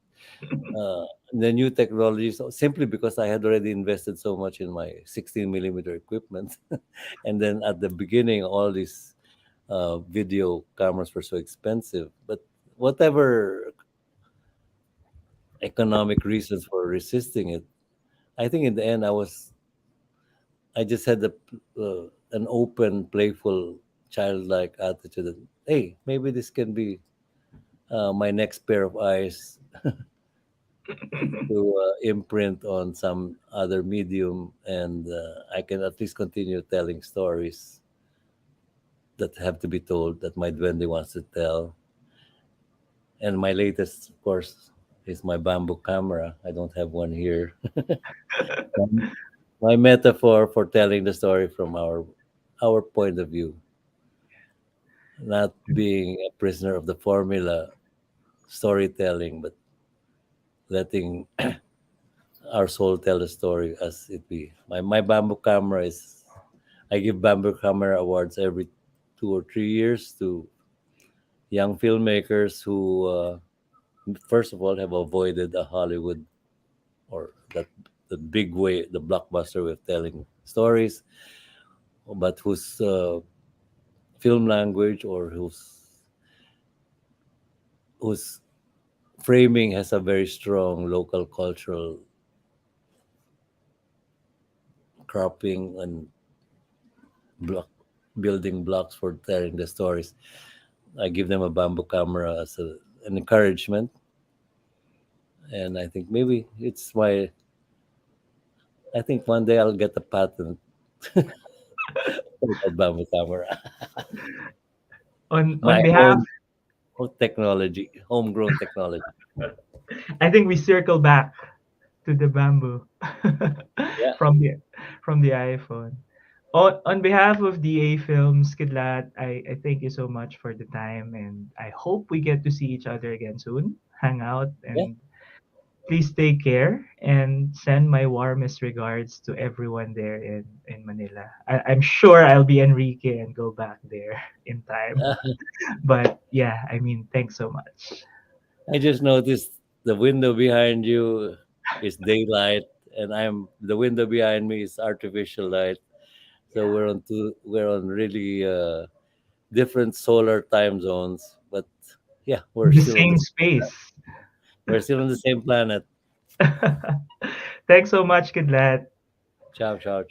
uh, the new technologies simply because I had already invested so much in my 16 millimeter equipment. And then at the beginning, all these video cameras were so expensive. But whatever economic reasons for resisting it, I think in the end, I just had an open, playful, childlike attitude that, hey, maybe this can be my next pair of eyes to imprint on some other medium, and I can at least continue telling stories that have to be told that my duende wants to tell. And my latest, of course, is my bamboo camera. I don't have one here. Um, my metaphor for telling the story from our point of view, not being a prisoner of the formula storytelling, but letting our soul tell the story as it be. My bamboo camera is, I give bamboo camera awards every 2 or 3 years to young filmmakers who, first of all, have avoided a Hollywood or that the big way, the blockbuster way of telling stories, but whose film language or whose framing has a very strong local cultural cropping and block building blocks for telling the stories. I give them a bamboo camera as an encouragement, and I think maybe it's my. I think one day I'll get a patent for that bamboo camera, On my behalf, own technology, homegrown technology. I think we circle back to the bamboo Yeah, from the iPhone. On behalf of DA Films, Kidlat, I thank you so much for the time, and I hope we get to see each other again soon, hang out, yeah. and please take care and send my warmest regards to everyone there in Manila. I'm sure I'll be Enrique and go back there in time. But yeah, I mean, thanks so much. I just noticed the window behind you is daylight, and the window behind me is artificial light. So we're on really different solar time zones, but yeah, The same space. we're still on the same planet. Thanks so much, Kidlat. Ciao, ciao,